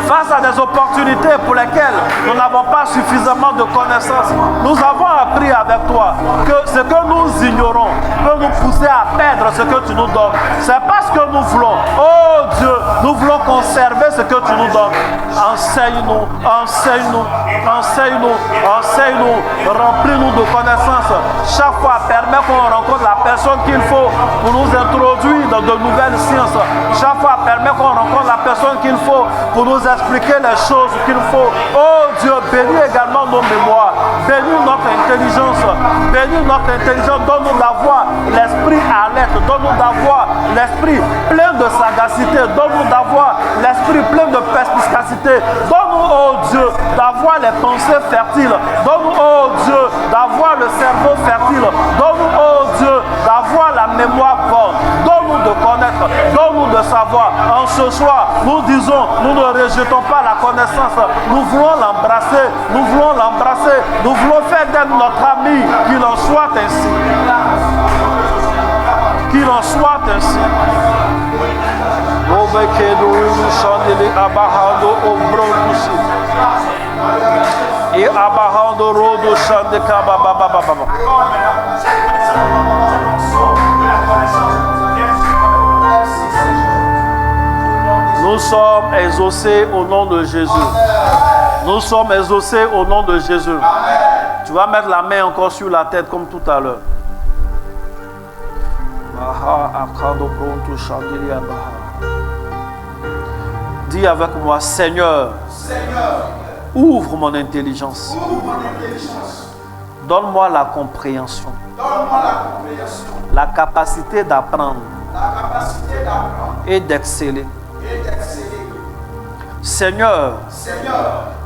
Speaker 1: Face à des opportunités pour lesquelles nous n'avons pas suffisamment de connaissances. Nous avons appris avec toi que ce que nous ignorons peut nous pousser à perdre ce que tu nous donnes. C'est parce que nous voulons. Oh Dieu, nous voulons conserver ce que tu nous donnes. Enseigne-nous, enseigne-nous, enseigne-nous, enseigne-nous, remplis-nous de connaissances. Chaque fois, permets qu'on rencontre la personne qu'il faut pour nous introduire dans de nouvelles sciences. Chaque fois, permets qu'on rencontre la personne qu'il faut pour nous expliquer les choses qu'il faut. Oh Dieu, bénis également nos mémoires. Bénis notre intelligence. Bénis notre intelligence. Donne-nous d'avoir l'esprit alerte. Donne-nous d'avoir l'esprit plein de sagacité. Donne-nous d'avoir l'esprit plein de perspicacité. Donne-nous, oh Dieu, d'avoir les pensées fertiles. Donne-nous, oh Dieu, d'avoir le cerveau fertile. Donne-nous, oh Dieu, d'avoir la mémoire bonne. Donne-nous de connaître. Donne-nous de savoir. En ce soir, nous disons, nous ne rejetons pas la connaissance. Nous voulons l'embrasser. Nous voulons l'embrasser. Nous voulons faire d'elle notre ami. Qu'il en soit ainsi. Qu'il en soit ainsi. Et abahando rodo shande kababa. Nous sommes exaucés au nom de Jésus. Nous sommes exaucés au nom de Jésus. Tu vas mettre la main encore sur la tête comme tout à l'heure. Dis avec moi, Seigneur, ouvre mon intelligence. Donne-moi la compréhension. La capacité d'apprendre et d'exceller. Seigneur,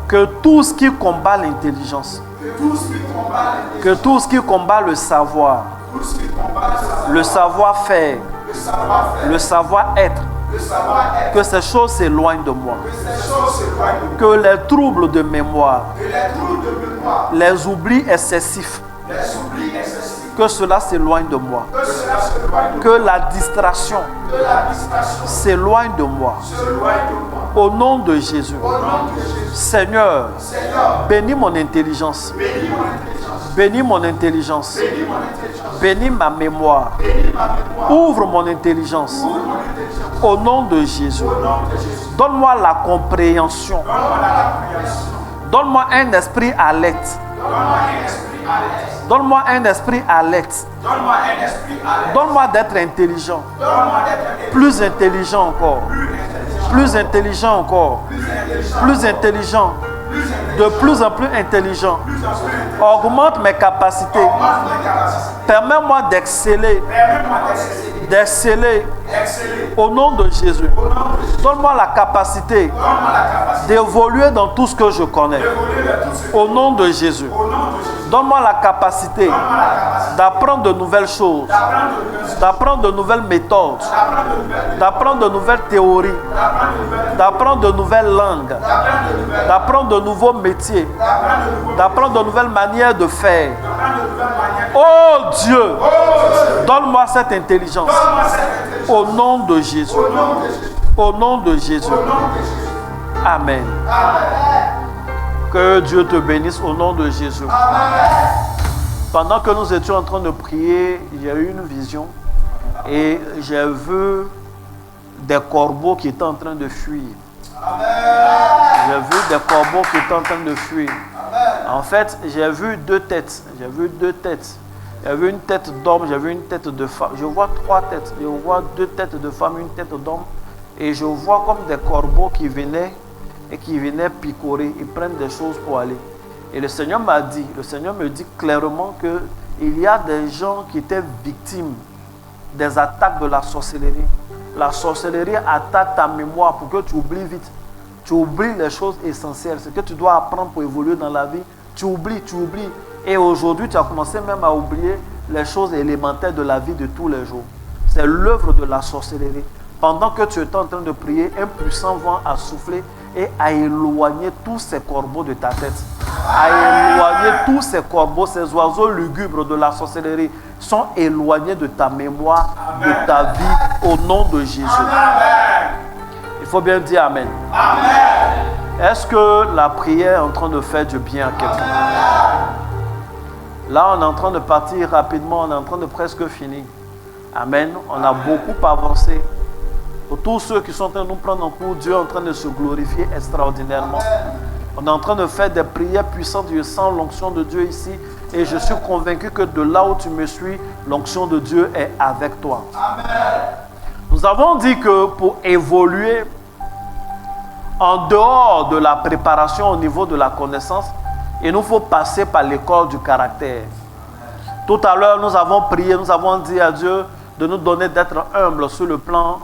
Speaker 1: que tout ce qui combat l'intelligence, que tout ce qui combat le savoir, le savoir-faire, le savoir-être, que ces choses s'éloignent de moi, que les troubles de mémoire, les oublis excessifs, que cela s'éloigne de moi, que la distraction s'éloigne de moi. Au nom de Jésus, Seigneur, bénis mon intelligence, bénis mon intelligence, bénis ma mémoire, ouvre mon intelligence. Au nom de Jésus, donne-moi la compréhension, donne-moi un esprit alerte. Donne-moi un esprit alerte. Donne-moi d'être intelligent. Plus intelligent encore. Plus intelligent encore. Plus intelligent. De plus en plus intelligent. Augmente mes capacités. Permets-moi d'exceller d'exceller au nom de Jésus. Donne-moi la capacité d'évoluer dans tout ce que je connais. Au nom de Jésus. Donne-moi la capacité d'apprendre de nouvelles choses, d'apprendre de nouvelles méthodes, d'apprendre de nouvelles théories, d'apprendre de nouvelles langues, d'apprendre de nouveaux métiers, d'apprendre de nouvelles manières de faire. Oh Dieu, donne-moi cette intelligence. Au nom de Jésus. Au nom de Jésus. Amen. Que Dieu te bénisse au nom de Jésus. Pendant que nous étions en train de prier, j'ai eu une vision et j'ai vu des corbeaux qui étaient en train de fuir. J'ai vu des corbeaux qui étaient en train de fuir. En fait, j'ai vu deux têtes. J'ai vu deux têtes. J'ai vu une tête d'homme, j'ai vu une tête de femme. Je vois trois têtes. Je vois deux têtes de femme, une tête d'homme. Et je vois comme des corbeaux qui venaient et qui venaient picorer. Ils prennent des choses pour aller. Et le Seigneur m'a dit, le Seigneur me dit clairement qu'il y a des gens qui étaient victimes des attaques de la sorcellerie. La sorcellerie attaque ta mémoire pour que tu oublies vite. Tu oublies les choses essentielles, ce que tu dois apprendre pour évoluer dans la vie. Tu oublies. Et aujourd'hui, tu as commencé même à oublier les choses élémentaires de la vie de tous les jours. C'est l'œuvre de la sorcellerie. Pendant que tu étais en train de prier, un puissant vent a soufflé et a éloigné tous ces corbeaux de ta tête. A éloigné tous ces corbeaux, ces oiseaux lugubres de la sorcellerie sont éloignés de ta mémoire, de ta vie, au nom de Jésus. Il faut bien dire Amen. Est-ce que la prière est en train de faire du bien à quelqu'un? Là, on est en train de partir rapidement, on est en train de presque finir. Amen. On a beaucoup avancé. Pour tous ceux qui sont en train de nous prendre en cours, Dieu est en train de se glorifier extraordinairement. On est en train de faire des prières puissantes. Je sens l'onction de Dieu ici. Et je suis convaincu que de là où tu me suis, l'onction de Dieu est avec toi. Amen. Nous avons dit que pour évoluer en dehors de la préparation au niveau de la connaissance, il nous faut passer par l'école du caractère. Tout à l'heure, nous avons prié, nous avons dit à Dieu de nous donner d'être humbles sur le plan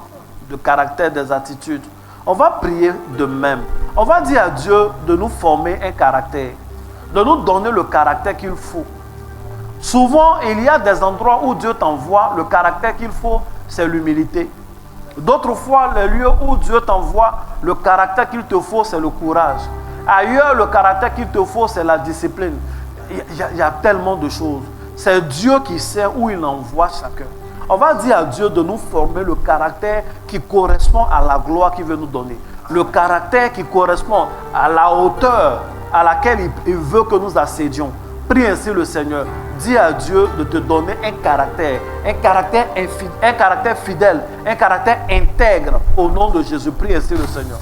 Speaker 1: du caractère, des attitudes. On va prier de même. On va dire à Dieu de nous former un caractère, de nous donner le caractère qu'il faut. Souvent, il y a des endroits où Dieu t'envoie, le caractère qu'il faut, c'est l'humilité. D'autres fois, les lieux où Dieu t'envoie, le caractère qu'il te faut, c'est le courage. Ailleurs, le caractère qu'il te faut, c'est la discipline. Il y a tellement de choses. C'est Dieu qui sait où il envoie chacun. On va dire à Dieu de nous former le caractère qui correspond à la gloire qu'il veut nous donner. Le caractère qui correspond à la hauteur à laquelle il veut que nous accédions. Prie ainsi le Seigneur. Dis à Dieu de te donner un caractère fidèle, un caractère intègre au nom de Jésus. Prie ainsi le Seigneur.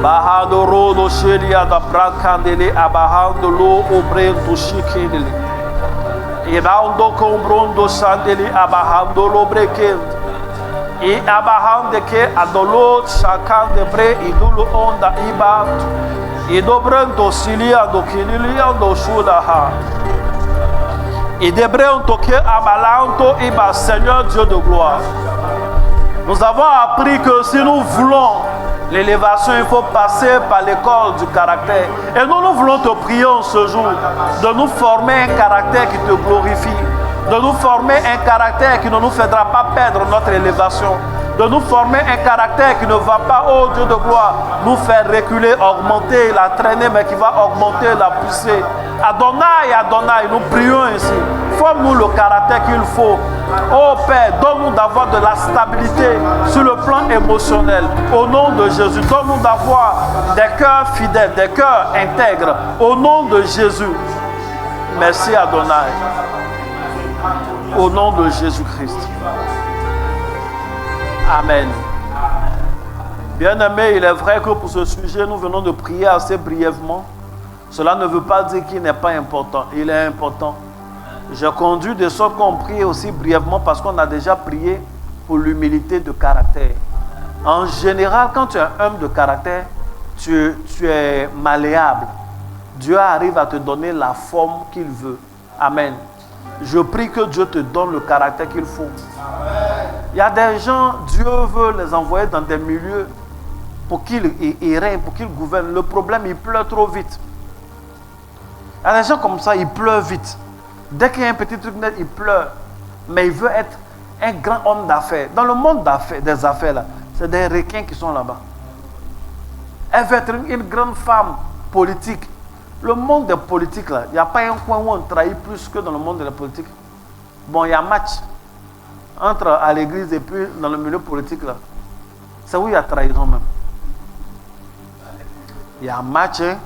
Speaker 1: Bahadoro do shelia da brancandele abahandolo obrento shikele. Iraundo combrondo sandele abahandolo brekend. E abahande que adolo chakande bre idulo onda iba. E dobrando silia do kinilia do shulaha. Et debrento que abalanto iba, Seigneur Dieu de gloire. Nous avons appris que si nous voulons l'élévation, il faut passer par l'école du caractère. Et nous voulons te prier en ce jour de nous former un caractère qui te glorifie, de nous former un caractère qui ne nous fera pas perdre notre élévation, de nous former un caractère qui ne va pas, oh Dieu de gloire, nous faire reculer, augmenter, la traîner, mais qui va augmenter, la pousser. Adonai, Adonai, nous prions ainsi. Forme-nous le caractère qu'il faut. Oh Père, donne-nous d'avoir de la stabilité sur le plan émotionnel. Au nom de Jésus, donne-nous d'avoir des cœurs fidèles, des cœurs intègres. Au nom de Jésus. Merci Adonai. Au nom de Jésus-Christ. Amen. Bien-aimés, il est vrai que pour ce sujet, nous venons de prier assez brièvement. Cela ne veut pas dire qu'il n'est pas important. Il est important. J'ai conduit de sorte qu'on prie aussi brièvement parce qu'on a déjà prié pour l'humilité de caractère. En général, quand tu es un homme de caractère, tu es malléable. Dieu arrive à te donner la forme qu'il veut. Amen. Je prie que Dieu te donne le caractère qu'il faut. Il y a des gens, Dieu veut les envoyer dans des milieux pour qu'ils règnent, pour qu'ils gouvernent. Le problème, il pleut trop vite. Il y a des gens comme ça, ils pleurent vite. Dès qu'il y a un petit truc net, il pleure. Mais il veut être un grand homme d'affaires. Dans le monde des affaires, là, c'est des requins qui sont là-bas. Elle veut être une grande femme politique. Le monde des politiques, là, il n'y a pas un coin où on trahit plus que dans le monde de la politique. Bon, il y a match entre à l'église et puis dans le milieu politique, là. C'est où il y a trahison même. Il y a match, hein.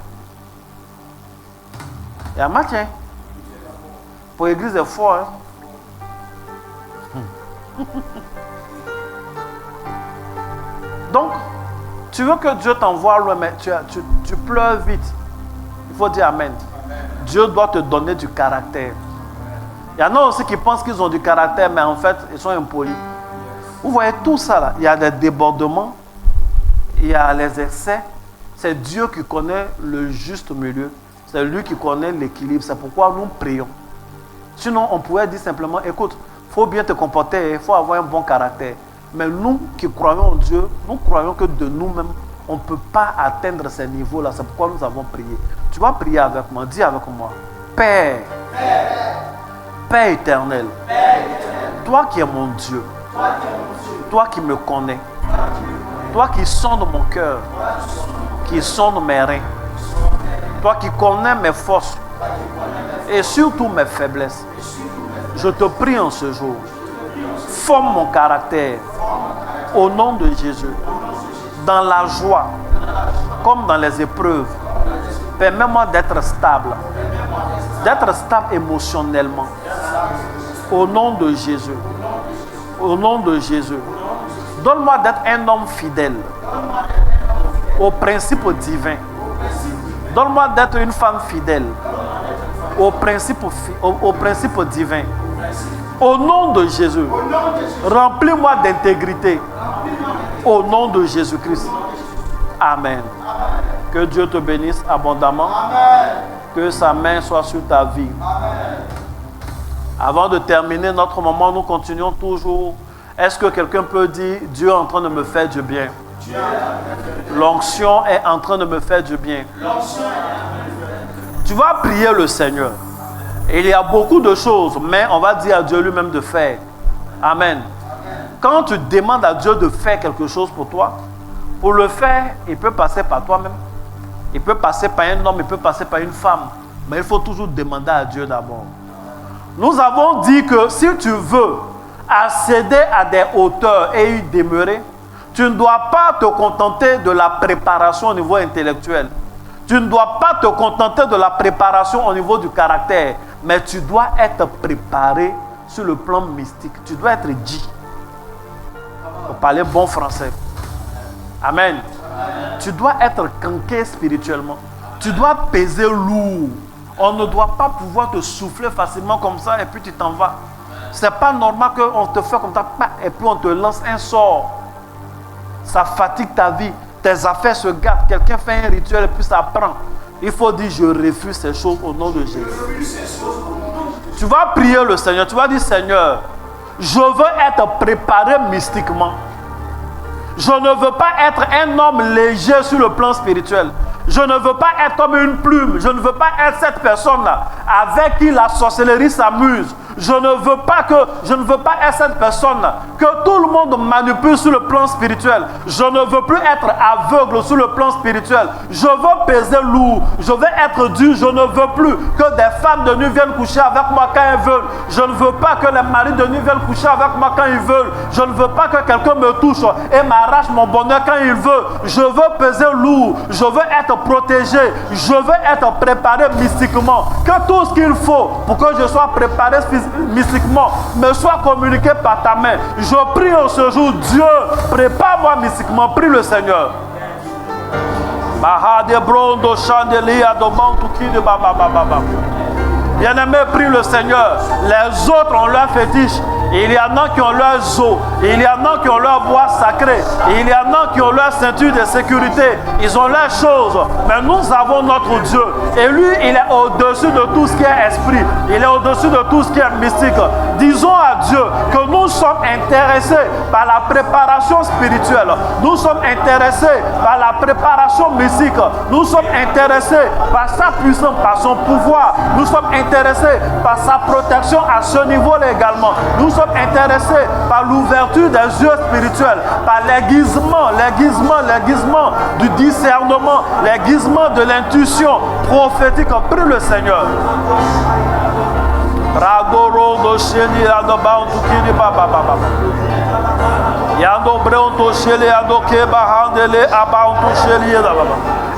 Speaker 1: Il y a match, hein. Pour l'église, c'est fort, hein. Donc, tu veux que Dieu t'envoie loin, mais tu pleures vite. Il faut dire Amen. Dieu doit te donner du caractère. Il y en a aussi qui pensent qu'ils ont du caractère, mais en fait, ils sont impolis. Vous voyez tout ça là. Il y a des débordements, il y a les excès. C'est Dieu qui connaît le juste milieu. C'est lui qui connaît l'équilibre. C'est pourquoi nous prions. Sinon, on pourrait dire simplement, écoute, il faut bien te comporter, il faut avoir un bon caractère. Mais nous qui croyons en Dieu, nous croyons que de nous-mêmes, on ne peut pas atteindre ces niveaux-là. C'est pourquoi nous avons prié. Tu vas prier avec moi. Dis avec moi. Père, Père éternel, toi qui es mon Dieu, toi qui me connais, toi qui sondes mon cœur, qui sondes mes reins, toi qui connais mes forces et surtout mes faiblesses, je te prie en ce jour, forme mon caractère au nom de Jésus, dans la joie comme dans les épreuves. Permets-moi d'être stable émotionnellement. Au nom de Jésus. Au nom de Jésus. Donne-moi d'être un homme fidèle aux principes divins. Donne-moi d'être une femme fidèle aux principes divins. Au nom de Jésus. Remplis-moi d'intégrité. Au nom de Jésus-Christ. Amen. Que Dieu te bénisse abondamment. Amen. Que sa main soit sur ta vie. Amen. Avant de terminer notre moment, nous continuons toujours. Est-ce que quelqu'un peut dire, Dieu est en train de me faire du bien? L'onction est en train de me faire du bien. Tu vas prier le Seigneur. Il y a beaucoup de choses, mais on va dire à Dieu lui-même de faire. Amen. Quand tu demandes à Dieu de faire quelque chose pour toi, pour le faire, il peut passer par toi-même. Il peut passer par un homme, il peut passer par une femme. Mais il faut toujours demander à Dieu d'abord. Nous avons dit que si tu veux accéder à des hauteurs et y demeurer, tu ne dois pas te contenter de la préparation au niveau intellectuel. Tu ne dois pas te contenter de la préparation au niveau du caractère. Mais tu dois être préparé sur le plan mystique. Tu dois être dit. Pour parler bon français. Amen. Tu dois être canqué spirituellement. Tu dois peser lourd. On ne doit pas pouvoir te souffler facilement comme ça et puis tu t'en vas. C'est pas normal qu'on te fait comme ça et puis on te lance un sort. Ça fatigue ta vie. Tes affaires se gâtent. Quelqu'un fait un rituel et puis ça prend. Il faut dire je refuse ces choses au nom de Jésus. Tu vas prier le Seigneur. Tu vas dire Seigneur, je veux être préparé mystiquement. Je ne veux pas être un homme léger sur le plan spirituel. Je ne veux pas être comme une plume. Je ne veux pas être cette personne-là avec qui la sorcellerie s'amuse. Je ne veux pas être cette personne que tout le monde manipule sur le plan spirituel. Je ne veux plus être aveugle sur le plan spirituel. Je veux peser lourd. Je veux être dur. Je ne veux plus que des femmes de nuit viennent coucher avec moi quand elles veulent. Je ne veux pas que les maris de nuit viennent coucher avec moi quand ils veulent. Je ne veux pas que quelqu'un me touche et m'arrache mon bonheur quand il veut. Je veux peser lourd. Je veux être protégé. Je veux être préparé mystiquement. Que tout ce qu'il faut pour que je sois préparé mystiquement me soit communiqué par ta main. Je prie en ce jour, Dieu, prépare-moi mystiquement. Prie le Seigneur. Bien-aimé, prie le Seigneur. Les autres ont leur fétiche. Il y en a qui ont leurs eaux. Il y en a qui ont leur bois sacré. Il y en a qui ont leur ceinture de sécurité. Ils ont leurs choses. Mais nous avons notre Dieu. Et lui, il est au-dessus de tout ce qui est esprit. Il est au-dessus de tout ce qui est mystique. Disons à Dieu que nous sommes intéressés par la préparation spirituelle. Nous sommes intéressés par la préparation mystique. Nous sommes intéressés par sa puissance, par son pouvoir. Nous sommes intéressés par sa protection à ce niveau-là également. Nous sommes intéressés par l'ouverture des yeux spirituels, par l'aiguisement du discernement, l'aiguisement de l'intuition prophétique. Prie le Seigneur.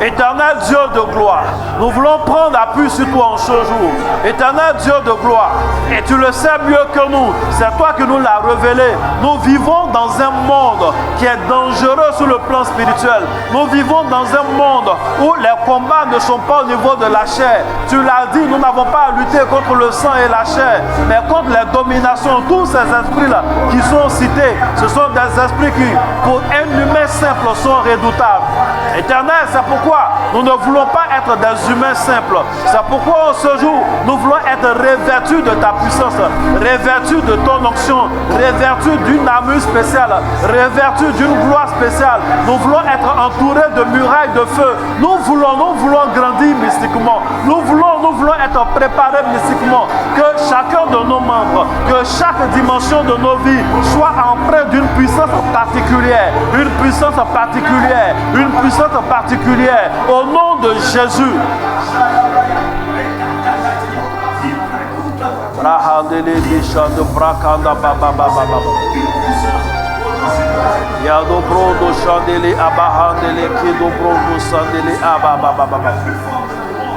Speaker 1: Éternel Dieu de gloire, nous voulons prendre appui sur toi en ce jour. Éternel Dieu de gloire, et tu le sais mieux que nous, c'est toi qui nous l'as révélé. Nous vivons dans un monde qui est dangereux sur le plan spirituel. Nous vivons dans un monde où les combats ne sont pas au niveau de la chair. Tu l'as dit, nous n'avons pas à lutter contre le sang et la chair, mais contre les dominations. Tous ces esprits-là qui sont cités, ce sont des esprits qui, pour un humain simple, sont redoutables. Éternel, c'est pourquoi nous ne voulons pas être des humains simples. C'est pourquoi en ce jour, nous voulons être revêtus de ta puissance, revêtus de ton onction, revêtus d'une armure spéciale, revêtus d'une gloire spéciale. Nous voulons être entourés de murailles de feu. Nous voulons grandir mystiquement. Nous voulons être préparés mystiquement. Que chacun de nos membres, que chaque dimension de nos vies soit empreinte d'une puissance particulière, une puissance particulière, une puissance particulière. Au nom de Jésus.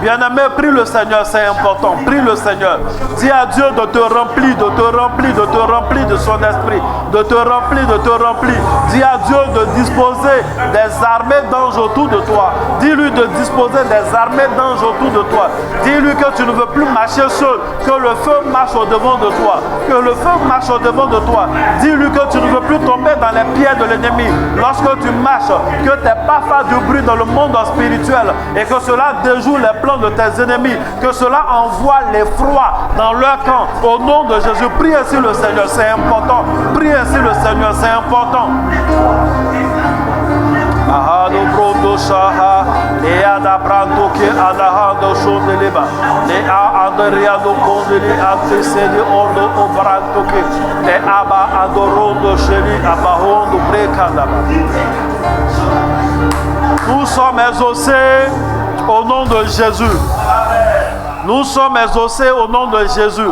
Speaker 1: Bien-aimé, prie le Seigneur, c'est important. Prie le Seigneur. Dis à Dieu de te remplir, de te remplir, de te remplir de son esprit. De te remplir, de te remplir. Dis à Dieu de disposer des armées d'anges autour de toi. Dis-lui de disposer des armées d'anges autour de toi. Dis-lui que tu ne veux plus marcher seul. Que le feu marche au-devant de toi. Que le feu marche au-devant de toi. Dis-lui que tu ne veux plus tomber dans les pieds de l'ennemi. Lorsque tu marches, que tes pas fassent du bruit dans le monde spirituel. Et que cela déjoue les plans de tes ennemis, que cela envoie l'effroi dans leur camp. Au nom de Jésus, prie ainsi le Seigneur, c'est important. Prie ainsi le Seigneur, c'est important. Nous sommes exaucés au nom de Jésus. Nous sommes exaucés au nom de Jésus.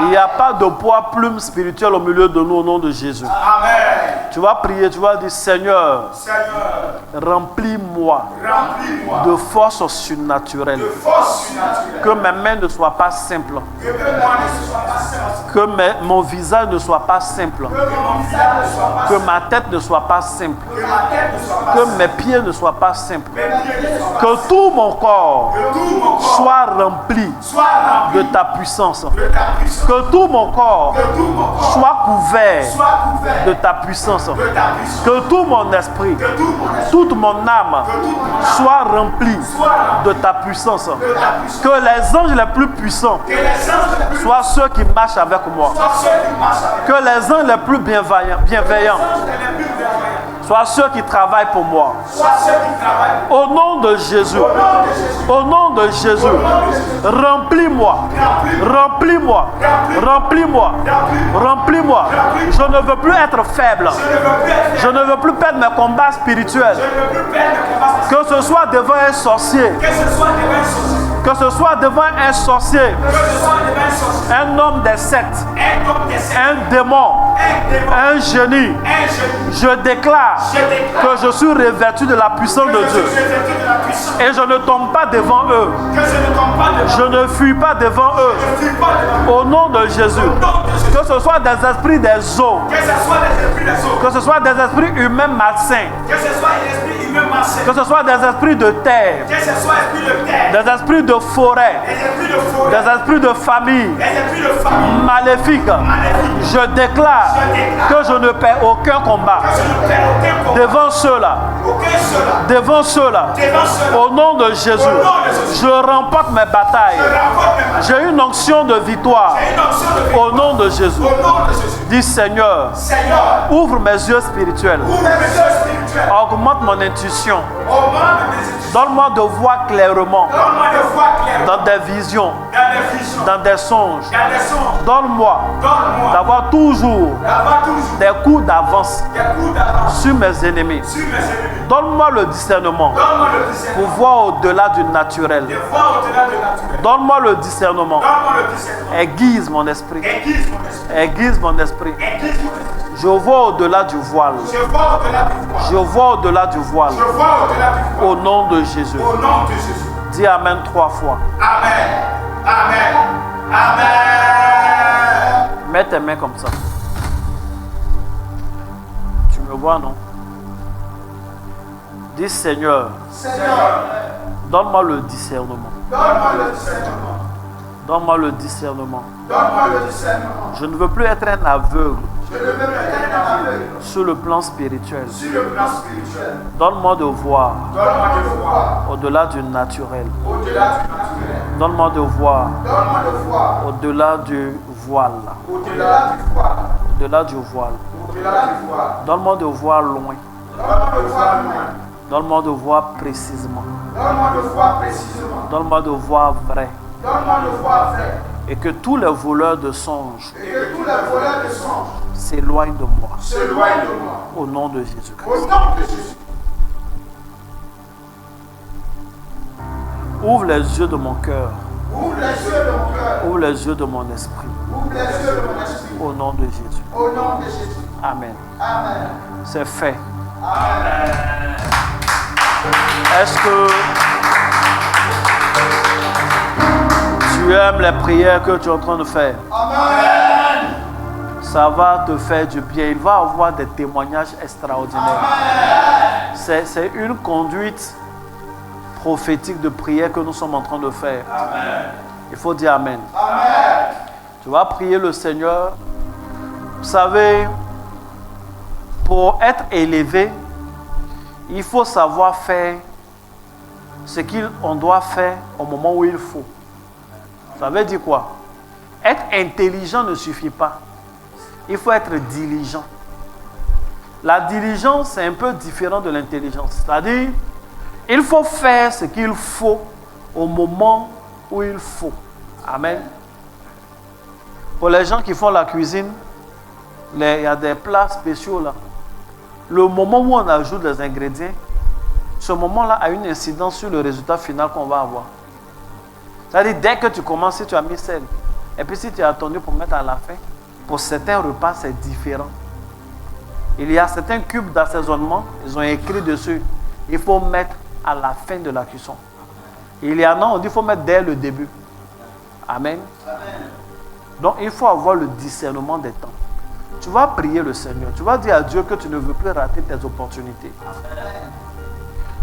Speaker 1: Il n'y a pas de poids plume spirituel au milieu de nous au nom de Jésus. Tu vas prier, tu vas dire Seigneur, remplis-moi de force surnaturelle. Que mes mains ne soient pas simples. Que mon visage ne soit pas simple. Que ma tête ne soit pas simple. Que mes pieds ne soient pas simples. Que tout mon corps soit rempli de ta puissance. Que tout mon corps soit couvert de ta puissance. Que tout mon esprit, toute mon âme soit remplie de ta puissance. Que les anges les plus puissants soient ceux qui marchent avec moi. Que les anges les plus bienveillants soient ceux qui travaillent pour moi. Au nom de Jésus. Au nom de Jésus. Remplis-moi. Remplis-moi. Remplis-moi. Remplis-moi. Je ne veux plus être faible. Je ne veux plus perdre mes combats spirituels. Que ce soit devant un sorcier. Que ce soit devant un sorcier. Un homme des sectes. Un démon. Un génie. Je déclare que je suis revêtu de la puissance de Dieu. Et je ne tombe pas devant eux. Je ne fuis pas devant eux. Au nom de Jésus. Que ce soit des esprits des eaux. Que ce soit des esprits humains malsains. Que ce soit des esprits de terre, des esprits de forêt, des esprits de famille maléfiques, je déclare que je ne perds aucun combat devant ceux-là. Devant ceux-là. Au nom de Jésus, je remporte mes batailles. J'ai une onction de victoire. Au nom de Jésus. Dis Seigneur, ouvre mes yeux spirituels. Augmente mon intuition. Donne-moi de voir clairement dans des visions, dans des songes. Donne-moi d'avoir toujours des coups d'avance sur mes ennemis. Donne-moi le discernement pour voir au-delà du naturel. Donne-moi le discernement. Aiguise mon esprit. Aiguise mon esprit. Je vois au-delà du voile. Je vois au-delà du voile. Au nom de Jésus. Dis Amen 3 fois.
Speaker 2: Amen. Amen. Amen.
Speaker 1: Mets tes mains comme ça. Tu me vois, non? Dis Seigneur, donne-moi le discernement. Donne-moi le discernement. Je ne veux plus être un aveugle. Sur le plan spirituel. Donne-moi de voir au-delà du naturel. Donne-moi de voir au-delà du voile. Au-delà du voile. Donne-moi de voir loin. Donne-moi de voir précisément. Donne-moi de voir vrai. Et que tous les voleurs de songes s'éloignent de moi. Au nom de Jésus-Christ. Ouvre les yeux de mon cœur. Ouvre les yeux de mon esprit. Au nom de Jésus. Amen. C'est fait. Est-ce que tu aimes les prières que tu es en train de faire?
Speaker 2: Amen.
Speaker 1: Ça va te faire du bien. Il va avoir des témoignages extraordinaires. C'est une conduite prophétique de prière que nous sommes en train de faire.
Speaker 2: Amen.
Speaker 1: Il faut dire Amen.
Speaker 2: Amen.
Speaker 1: Tu vas prier le Seigneur. Vous savez, pour être élevé, il faut savoir faire ce qu'on doit faire au moment où il faut. Ça veut dire quoi? Être intelligent ne suffit pas. Il faut être diligent. La diligence, c'est un peu différent de l'intelligence. C'est-à-dire, il faut faire ce qu'il faut au moment où il faut. Amen. Pour les gens qui font la cuisine, il y a des plats spéciaux là. Le moment où on ajoute les ingrédients, ce moment-là a une incidence sur le résultat final qu'on va avoir. C'est-à-dire, dès que tu commences, si tu as mis sel, et puis si tu as attendu pour mettre à la fin, pour certains repas, c'est différent. Il y a certains cubes d'assaisonnement, ils ont écrit dessus, il faut mettre à la fin de la cuisson. Il y en a, on dit qu'il faut mettre dès le début. Amen. Amen. Donc, il faut avoir le discernement des temps. Tu vas prier le Seigneur. Tu vas dire à Dieu que tu ne veux plus rater tes opportunités. Amen.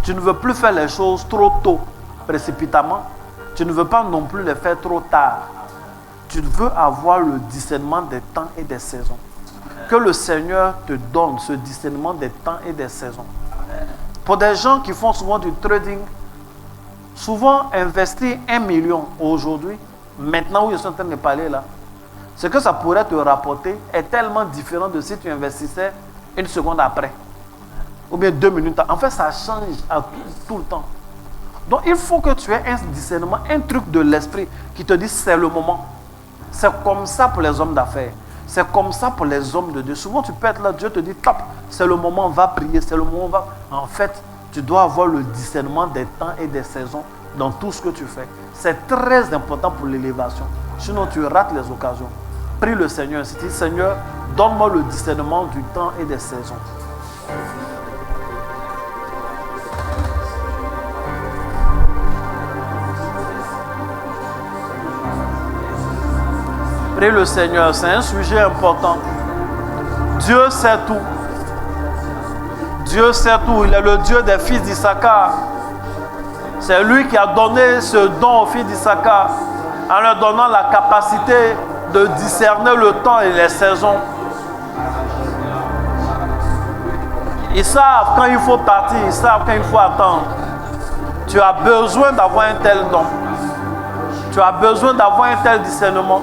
Speaker 1: Tu ne veux plus faire les choses trop tôt, précipitamment. Tu ne veux pas non plus les faire trop tard. Tu veux avoir le discernement des temps et des saisons. Que le Seigneur te donne ce discernement des temps et des saisons. Pour des gens qui font souvent du trading, souvent investir 1 million aujourd'hui, maintenant où je suis en train de parler là, ce que ça pourrait te rapporter est tellement différent de si tu investissais une seconde après. Ou bien 2 minutes. En fait, ça change à tout le temps. Donc, il faut que tu aies un discernement, un truc de l'esprit qui te dit c'est le moment. C'est comme ça pour les hommes d'affaires. C'est comme ça pour les hommes de Dieu. Souvent, tu peux être là, Dieu te dit top, c'est le moment, va prier, c'est le moment, va. En fait, tu dois avoir le discernement des temps et des saisons dans tout ce que tu fais. C'est très important pour l'élévation. Sinon, tu rates les occasions. Prie le Seigneur. Si tu dis, Seigneur, donne-moi le discernement du temps et des saisons. Prie le Seigneur, c'est un sujet important. Dieu sait tout. Dieu sait tout. Il est le Dieu des fils d'Issachar. C'est lui qui a donné ce don aux fils d'Issachar en leur donnant la capacité de discerner le temps et les saisons. Ils savent quand il faut partir, ils savent quand il faut attendre. Tu as besoin d'avoir un tel don. Tu as besoin d'avoir un tel discernement.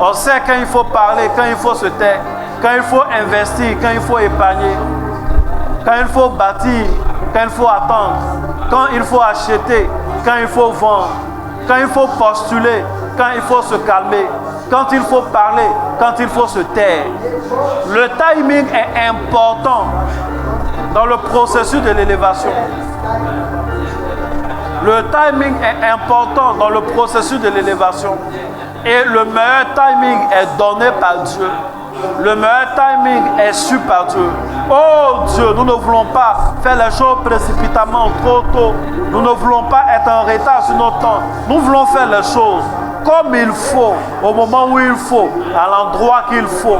Speaker 1: On sait quand il faut parler, quand il faut se taire, quand il faut investir, quand il faut épargner, quand il faut bâtir, quand il faut attendre, quand il faut acheter, quand il faut vendre, quand il faut postuler, quand il faut se calmer, quand il faut parler, quand il faut se taire. Le timing est important dans le processus de l'élévation. Le timing est important dans le processus de l'élévation. Et le meilleur timing est donné par Dieu. Le meilleur timing est su par Dieu. Oh Dieu, nous ne voulons pas faire les choses précipitamment trop tôt. Nous ne voulons pas être en retard sur notre temps. Nous voulons faire les choses comme il faut, au moment où il faut, à l'endroit qu'il faut.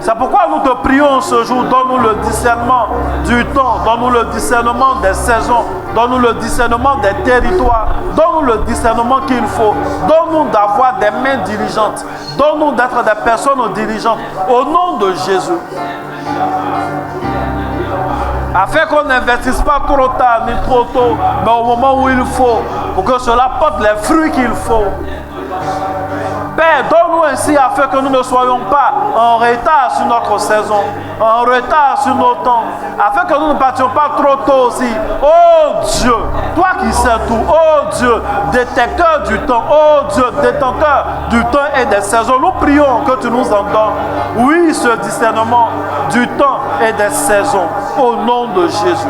Speaker 1: C'est pourquoi nous te prions ce jour. Donne-nous le discernement du temps. Donne-nous le discernement des saisons. Donne-nous le discernement des territoires. Donne-nous le discernement qu'il faut. Donne-nous d'avoir des mains dirigeantes. Donne-nous d'être des personnes dirigeantes. Au nom de Jésus. Afin qu'on n'investisse pas trop tard ni trop tôt, mais au moment où il faut, pour que cela porte les fruits qu'il faut. Père, donne-nous ainsi afin que nous ne soyons pas en retard sur notre saison, en retard sur nos temps, afin que nous ne partions pas trop tôt aussi. Oh Dieu, toi qui sais tout, oh Dieu, détecteur du temps, oh Dieu, détenteur du temps et des saisons, nous prions que tu nous en donnes. Oui, ce discernement du temps et des saisons, au nom de Jésus.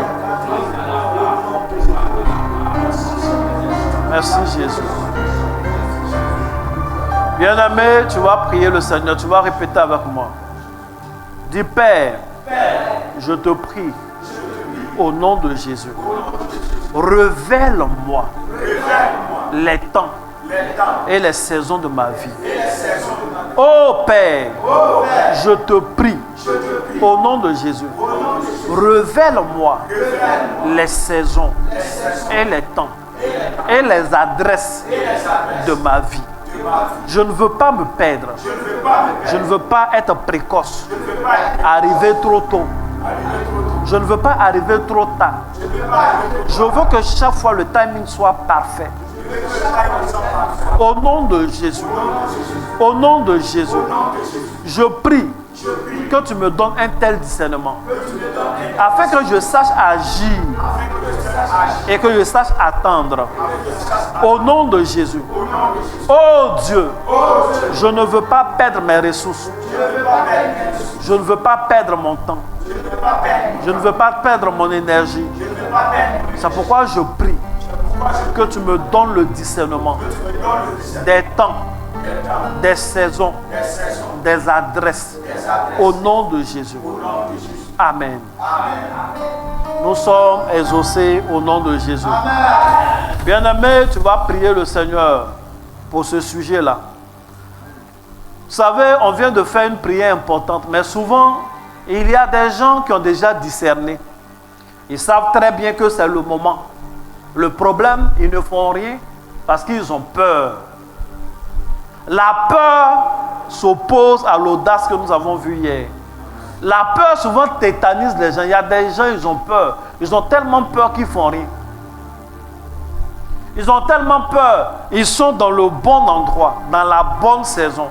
Speaker 1: Merci Jésus. Bien-aimé, tu vas prier le Seigneur, tu vas répéter avec moi. Dis Père, je te prie, au nom de Jésus, révèle-moi les temps et les saisons de ma vie. Oh Père, je te prie, au nom de Jésus, révèle-moi les saisons et les temps et les adresses de ma vie. Je ne veux pas me perdre. Je ne veux pas être précoce. Arriver trop tôt. Je ne veux pas arriver trop tard. Je veux que chaque fois le timing soit parfait. Au nom de Jésus. Au nom de Jésus. Je prie que tu me donnes un tel discernement. Afin que je sache agir. Et que je sache attendre. Au nom de Jésus. Oh Dieu, je ne veux pas perdre mes ressources. Je ne veux pas perdre mon temps. Je ne veux pas perdre mon énergie. C'est pourquoi je prie que tu me donnes le discernement des temps, des saisons, des adresses. Au nom de Jésus. Amen. Nous sommes exaucés au nom de Jésus. Bien-aimé, tu vas prier le Seigneur pour ce sujet-là. Vous savez, on vient de faire une prière importante, mais souvent, il y a des gens qui ont déjà discerné. Ils savent très bien que c'est le moment. Le problème, ils ne font rien parce qu'ils ont peur. La peur s'oppose à l'audace que nous avons vue hier. La peur souvent tétanise les gens. Il y a des gens, ils ont peur. Ils ont tellement peur qu'ils ne font rien. Ils ont tellement peur. Ils sont dans le bon endroit, dans la bonne saison.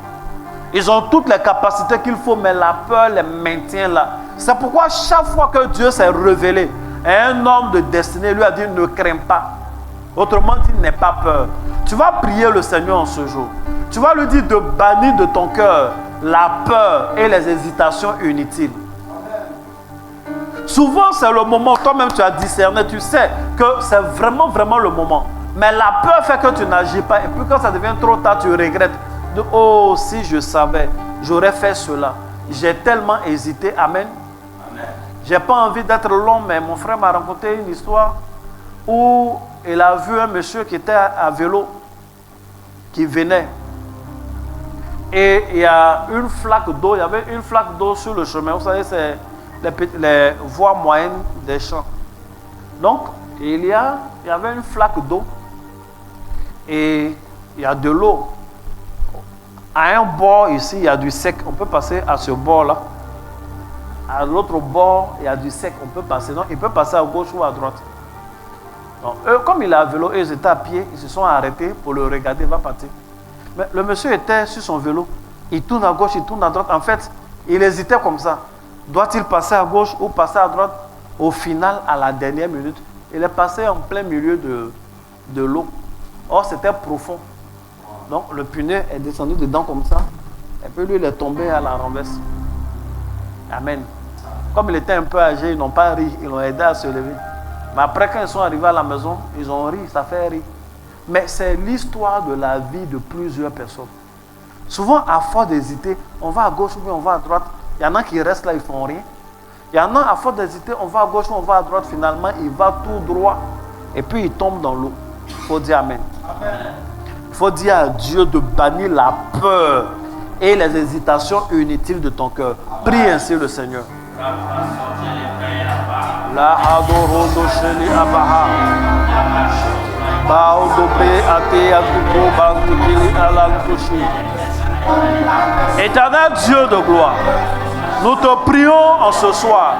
Speaker 1: Ils ont toutes les capacités qu'il faut, mais la peur les maintient là. C'est pourquoi chaque fois que Dieu s'est révélé, un homme de destinée lui a dit ne crains pas. Autrement dit, n'aie pas peur. Tu vas prier le Seigneur en ce jour. Tu vas lui dire de bannir de ton cœur la peur et les hésitations inutiles. Souvent, c'est le moment, toi-même tu as discerné, tu sais que c'est vraiment le moment. Mais la peur fait que tu n'agis pas. Et puis quand ça devient trop tard, tu regrettes. Oh, si je savais, j'aurais fait cela. J'ai tellement hésité. Amen. J'ai pas envie d'être long, mais mon frère m'a raconté une histoire où il a vu un monsieur qui était à vélo, qui venait. Et il y a une flaque d'eau, il y avait une flaque d'eau sur le chemin. Vous savez, c'est les voies moyennes des champs. Donc, il y avait une flaque d'eau et il y a de l'eau. À un bord ici, il y a du sec. On peut passer à ce bord-là. À l'autre bord, il y a du sec. On peut passer. Donc, il peut passer à gauche ou à droite. Donc, eux, comme il est à vélo, eux, ils étaient à pied. Ils se sont arrêtés pour le regarder. Il va partir. Mais le monsieur était sur son vélo. Il tourne à gauche, il tourne à droite. En fait, il hésitait comme ça. Doit-il passer à gauche ou passer à droite? Au final, à la dernière minute, il est passé en plein milieu de l'eau. Or, c'était profond. Donc, le pneu est descendu dedans comme ça. Et puis, lui, il est tombé à la renverse. Amen. Comme il était un peu âgé, ils n'ont pas ri. Ils l'ont aidé à se lever. Mais après, quand ils sont arrivés à la maison, ils ont ri. Ça fait rire. Mais c'est l'histoire de la vie de plusieurs personnes. Souvent, à force d'hésiter, on va à gauche ou bien on va à droite. Il y en a qui restent là, ils ne font rien. Il y en a, à force d'hésiter, on va à gauche ou on va à droite. Finalement, il va tout droit. Et puis, il tombe dans l'eau. Il faut dire Amen. Il faut dire à Dieu de bannir la peur et les hésitations inutiles de ton cœur. Prie ainsi le Seigneur. La adoro sheli abaha. Bao dobre ate atuko bantukili alantushi. Éternel Dieu de gloire, nous te prions en ce soir.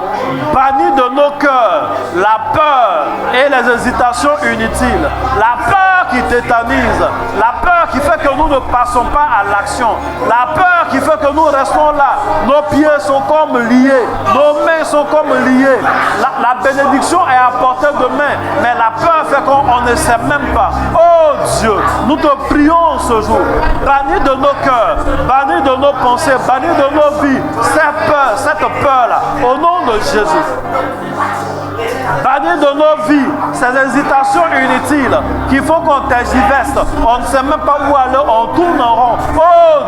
Speaker 1: Bannis de nos cœurs la peur et les hésitations inutiles. La peur qui tétanise. La peur qui fait que nous ne passons pas à l'action. La peur qui fait que nous restons là. Nos pieds sont comme liés. Nos mains sont comme liées. La bénédiction est à portée de main. Mais la peur fait qu'on ne sait même pas. Oh Dieu, nous te prions ce jour. Bannis de nos cœurs. Bannis de nos pensées. Bannis de nos vies. Cette peur-là, au nom de Jésus. Bannis de nos vies ces hésitations inutiles qui font qu'on tergiverse. On ne sait même pas où aller, on tourne en rond. Oh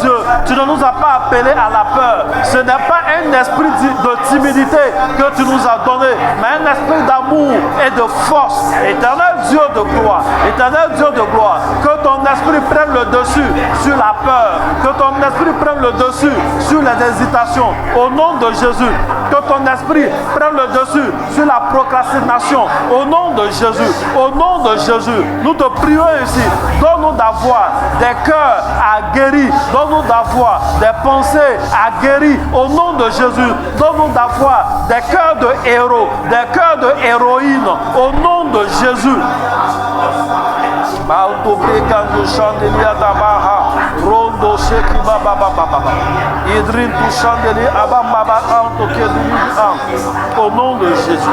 Speaker 1: Dieu, tu ne nous as pas appelés à la peur. Ce n'est pas un esprit de timidité que tu nous as donné, mais un esprit d'amour et de force. Éternel Dieu de gloire, éternel Dieu de gloire, que ton esprit prenne le dessus sur la peur, que ton esprit prenne le dessus sur les hésitations. Au nom de Jésus, que ton esprit prenne le dessus sur la procrastination. Au nom de Jésus, au nom de Jésus, nous te prions ici. Donne-nous d'avoir des cœurs aguerris. Donne-nous d'avoir des pensées aguerries. Au nom de Jésus, donne-nous d'avoir des cœurs de héros, des cœurs de héroïnes. Au nom de Jésus. Au nom de Jésus.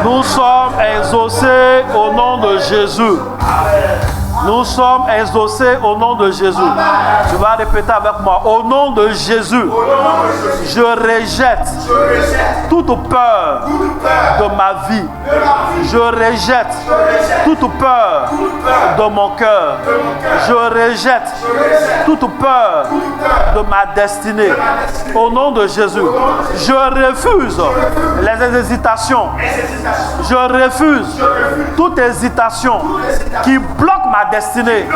Speaker 1: Nous sommes exaucés au nom de Jésus. Nous sommes exaucés au nom de Jésus. Tu vas répéter avec moi. Au nom de Jésus, je rejette toute peur de ma vie. Je rejette toute peur de mon cœur. Je rejette toute peur de ma destinée. Au nom de Jésus, je refuse les hésitations. Je refuse toute hésitation qui bloque ma destinée.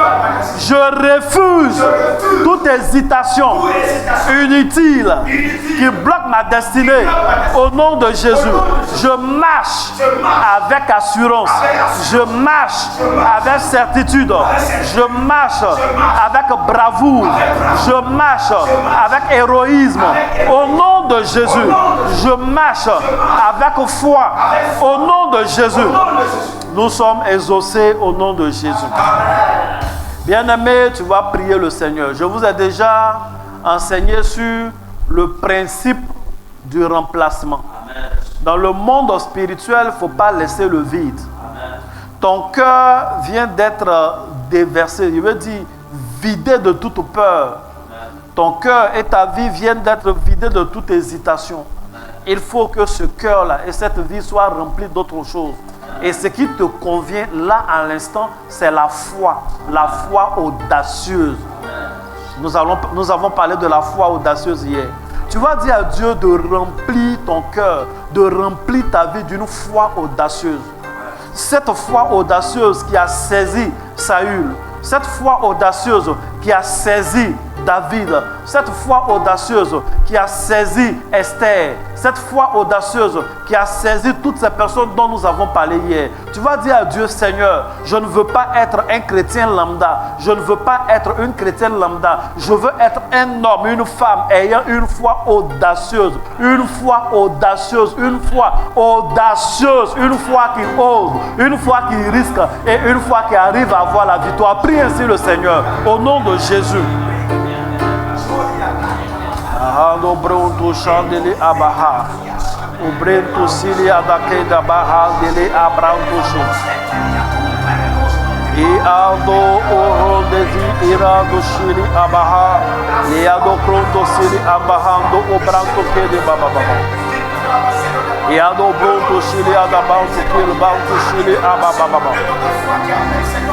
Speaker 1: Je refuse toute hésitation inutile qui bloque ma destinée. Au nom de Jésus, je marche avec assurance. Je marche avec certitude. Je marche avec bravoure. Je marche avec héroïsme. Au nom de Jésus, je marche avec foi. Au nom de Jésus, nous sommes exaucés au nom de Jésus. Bien-aimé, tu vas prier le Seigneur. Je vous ai déjà enseigné sur le principe du remplacement. Dans le monde spirituel, il ne faut pas laisser le vide. Ton cœur vient d'être déversé, je veux dire vidé de toute peur. Ton cœur et ta vie viennent d'être vidés de toute hésitation. Il faut que ce cœur-là et cette vie soient remplis d'autre chose. Et ce qui te convient là à l'instant, c'est la foi audacieuse. Nous avons parlé de la foi audacieuse hier. Tu vas dire à Dieu de remplir ton cœur, de remplir ta vie d'une foi audacieuse. Cette foi audacieuse qui a saisi Saül, cette foi audacieuse qui a saisi David, cette foi audacieuse qui a saisi Esther, cette foi audacieuse qui a saisi toutes ces personnes dont nous avons parlé hier. Tu vas dire à Dieu, Seigneur, je ne veux pas être un chrétien lambda, je ne veux pas être une chrétienne lambda, je veux être un homme, une femme ayant une foi audacieuse, une foi audacieuse, une foi audacieuse, une foi qui ose, une foi qui risque et une foi qui arrive à avoir la victoire. Prie ainsi le Seigneur, au nom de Jésus. Ahando bronto chandele abaha, o brento silia da queda barra dele abranto chum. E ando o rondezi irado chile abaha, leado pronto sili abahando o branco quede bababa. E ando pronto chile adabanto quele banco chile abababa.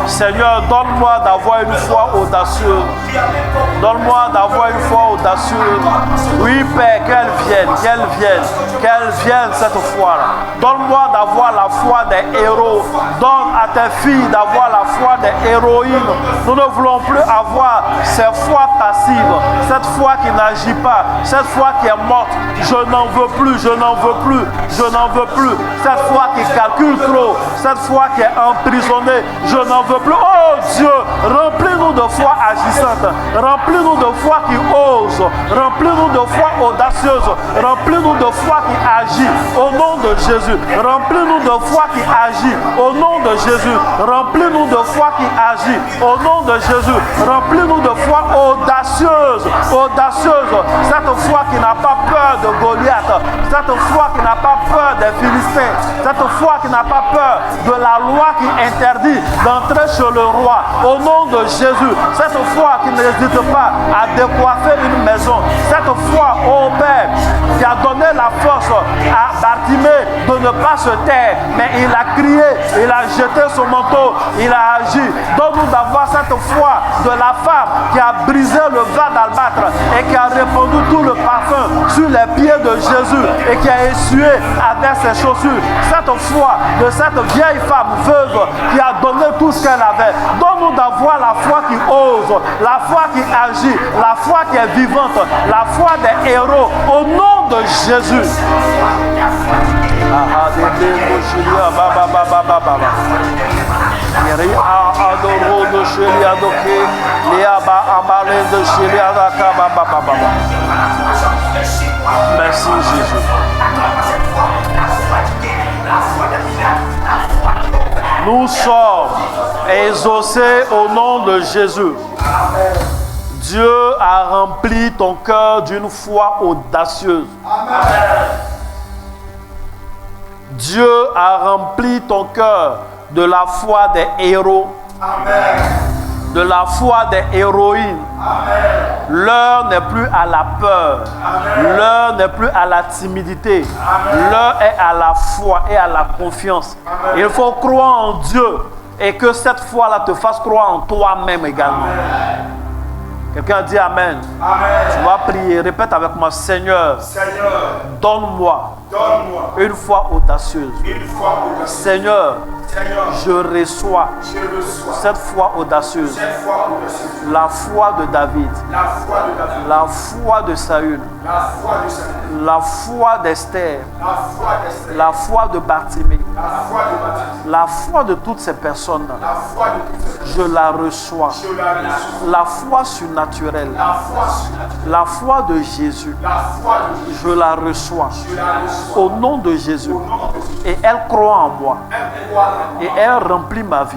Speaker 1: Seigneur, donne-moi d'avoir une foi audacieuse. Donne-moi d'avoir une foi audacieuse. Oui, Père, qu'elle vienne cette foi-là. Donne-moi d'avoir la foi des héros. Donne à tes filles d'avoir la foi des héroïnes. Nous ne voulons plus avoir cette foi passive, cette foi qui n'agit pas, cette foi qui est morte. Je n'en veux plus, je n'en veux plus, je n'en veux plus. Cette foi qui calcule trop, cette foi qui est emprisonnée, je n'en veux plus. Oh Dieu, remplis-nous de foi agissante, remplis-nous de foi qui ose, remplis-nous de foi audacieuse, remplis-nous de foi qui agit au nom de Jésus, remplis-nous de foi qui agit au nom de Jésus, remplis-nous de foi qui agit au nom de Jésus, remplis-nous de foi audacieuse, audacieuse, cette foi qui n'a pas peur de Goliath, cette foi qui n'a pas peur des Philistins, cette foi qui n'a pas peur de la loi qui interdit d'entrer chez le roi, au nom de Jésus, cette foi qui n'hésite pas à décoiffer une maison, cette foi, ô Père, qui a donné la force à Bartimée de ne pas se taire, mais il a crié, il a jeté son manteau, il a agi. Donne-nous d'avoir cette foi de la femme qui a brisé le vin d'albâtre et qui a répandu tout le parfum sur les pieds de Jésus et qui a essuyé avec ses chaussures. Cette foi de cette vieille femme veuve qui a donné tout ce qu'elle avait. Donne-nous d'avoir la foi qui ose, la foi qui agit, la foi qui est vivante, la foi des héros au nom de Jésus. Merci Jésus. Nous sommes exaucés au nom de Jésus. Dieu a rempli ton cœur d'une foi audacieuse. Dieu a rempli ton cœur de la foi des héros. De la foi des héroïnes. L'heure n'est plus à la peur. L'heure n'est plus à la timidité. L'heure est à la foi et à la confiance. Il faut croire en Dieu et que cette foi-là te fasse croire en toi-même également. Quelqu'un dit Amen. Tu vas prier, répète avec moi, Seigneur, donne-moi une foi audacieuse. Seigneur, je reçois cette foi audacieuse, la foi de David, la foi de Saül, la foi d'Esther, la foi de Bartimée, la foi de toutes ces personnes-là. Je la reçois. La foi surnaturelle, la foi de Jésus, je la reçois au nom de Jésus. Et elle croit en moi. Et elle remplit ma vie.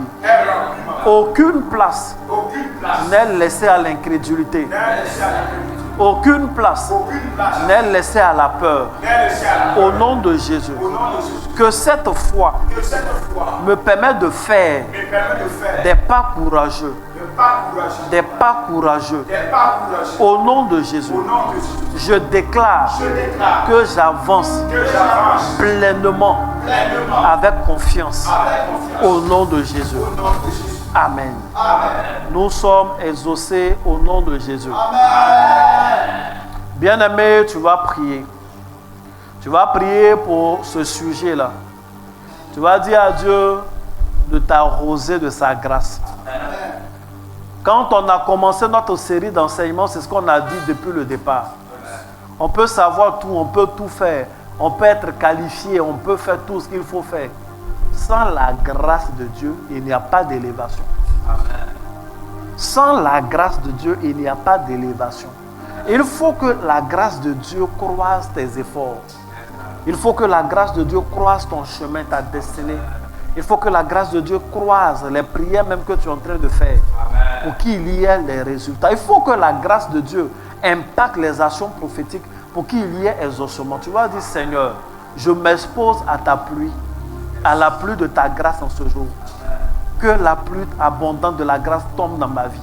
Speaker 1: Aucune place n'est laissée à l'incrédulité. Aucune place n'est laissée à la peur. Au nom de Jésus. Que cette foi me permette de faire des pas courageux. Des pas courageux. Au nom de Jésus. Je déclare que j'avance pleinement avec confiance. Au nom de Jésus. Amen. Nous sommes exaucés au nom de Jésus. Bien-aimé, tu vas prier. Tu vas prier pour ce sujet-là. Tu vas dire à Dieu de t'arroser de sa grâce. Quand on a commencé notre série d'enseignements, c'est ce qu'on a dit depuis le départ. On peut savoir tout, on peut tout faire. On peut être qualifié, on peut faire tout ce qu'il faut faire. Sans la grâce de Dieu, il n'y a pas d'élévation. Sans la grâce de Dieu, il n'y a pas d'élévation. Il faut que la grâce de Dieu croise tes efforts. Il faut que la grâce de Dieu croise ton chemin, ta destinée. Il faut que la grâce de Dieu croise les prières même que tu es en train de faire. Pour qu'il y ait les résultats. Il faut que la grâce de Dieu impacte les actions prophétiques pour qu'il y ait exaucement. Tu vas dire, Seigneur, je m'expose à ta pluie, à la pluie de ta grâce en ce jour. Que la pluie abondante de la grâce tombe dans ma vie.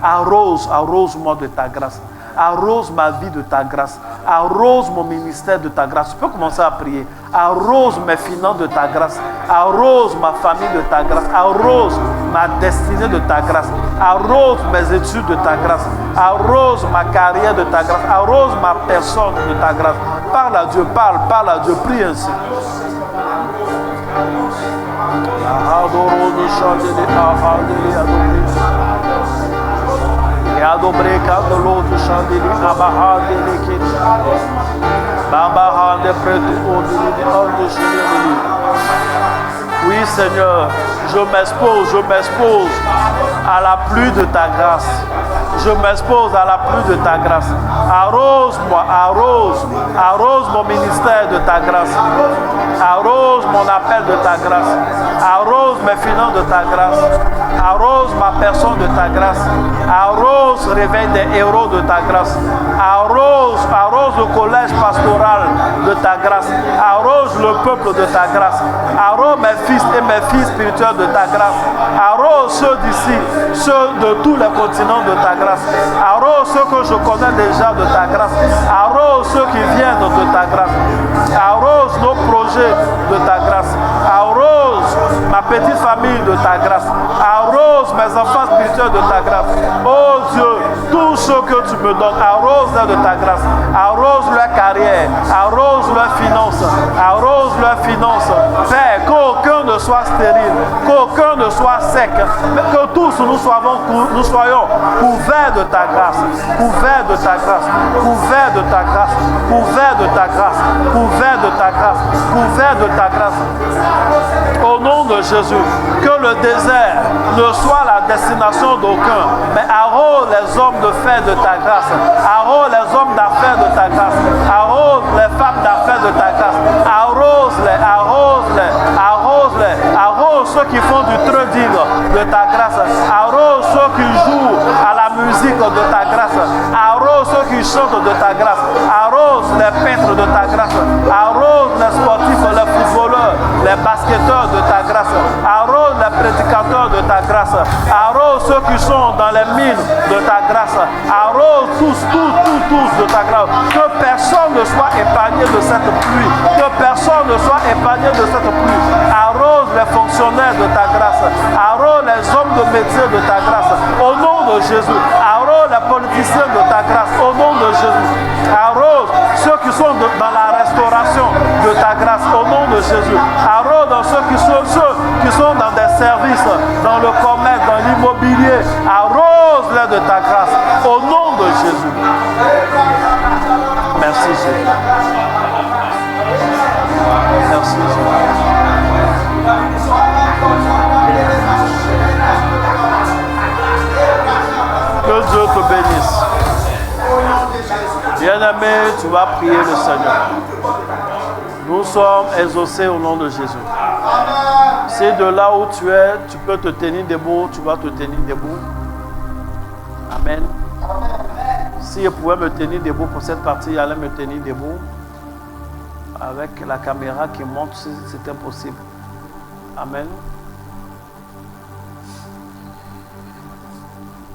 Speaker 1: Arrose-moi de ta grâce. Arrose ma vie de ta grâce. Arrose mon ministère de ta grâce. Tu peux commencer à prier. Arrose mes finances de ta grâce. Arrose ma famille de ta grâce. Arrose ma destinée de ta grâce. Arrose mes études de ta grâce. Arrose ma carrière de ta grâce. Arrose ma personne de ta grâce. Parle à Dieu, parle à Dieu. Prie ainsi. Oui, Seigneur, je m'expose à la pluie de ta grâce. Je m'expose à la pluie de ta grâce. Arrose-moi, arrose mon ministère de ta grâce. Arrose mon appel de ta grâce. Arrose mes finances de ta grâce. Arrose ma personne de ta grâce. Arrose, réveille des héros de ta grâce. Arrose le collège pastoral de ta grâce. Arrose le peuple de ta grâce. Arrose mes fils et mes filles spirituels de ta grâce. Arrose ceux d'ici, ceux de tous les continents de ta grâce. Arrose ceux que je connais déjà de ta grâce. Arrose ceux qui viennent de ta grâce. Arrose nos projets de ta grâce. Arrose ma petite famille de ta grâce. Arrose mes enfants spirituels de ta grâce. Oh Dieu, tout ce que tu me donnes, arrose-les de ta grâce. Arrose leur carrière. Arrose leurs finances. Arrose leurs finances. Père, qu'aucun ne soit stérile. Qu'aucun ne soit sec. Mais que tous nous soyons couverts de ta grâce. Couverts de ta grâce. Couverts de ta grâce. Couverts de ta grâce. Couverts de ta grâce. Couverts de ta grâce. Au nom de Jésus, que le désert ne soit la destination d'aucun, mais arrose les hommes de fer de ta grâce, arrose les hommes d'affaires de ta grâce, arrose les femmes d'affaires de ta grâce, arrose ceux qui font du trading de ta grâce, arrose ceux qui jouent à la musique de ta grâce, arrose ceux qui chantent de ta grâce, arrose les peintres de ta grâce, arrose les sportifs, les footballeurs, les basketteurs de ta grâce, arrose les prédicateurs de ta grâce, arrose ceux qui sont dans les mines de ta grâce, arrose tous de ta grâce, que personne ne soit épargné de cette pluie, que personne ne soit épargné de cette pluie, arrose les fonctionnaires de ta grâce, arrose les hommes de métier de ta grâce, au nom de Jésus, arrose les politiciens de ta grâce, au nom de Jésus, arrose ceux qui sont dans la restauration de ta grâce, au nom de Jésus, arrose dans ceux qui sont dans des services, dans le commerce, dans l'immobilier, arrose-les de ta grâce, au nom de Jésus. Merci Jésus. Merci Jésus. Que Dieu te bénisse. Bien-aimé, tu vas prier le Seigneur. Nous sommes exaucés au nom de Jésus. Si de là où tu es, tu peux te tenir debout, tu vas te tenir debout. Amen. Si je pouvais me tenir debout pour cette partie, j'allais me tenir debout. Avec la caméra qui montre si c'était possible. Amen.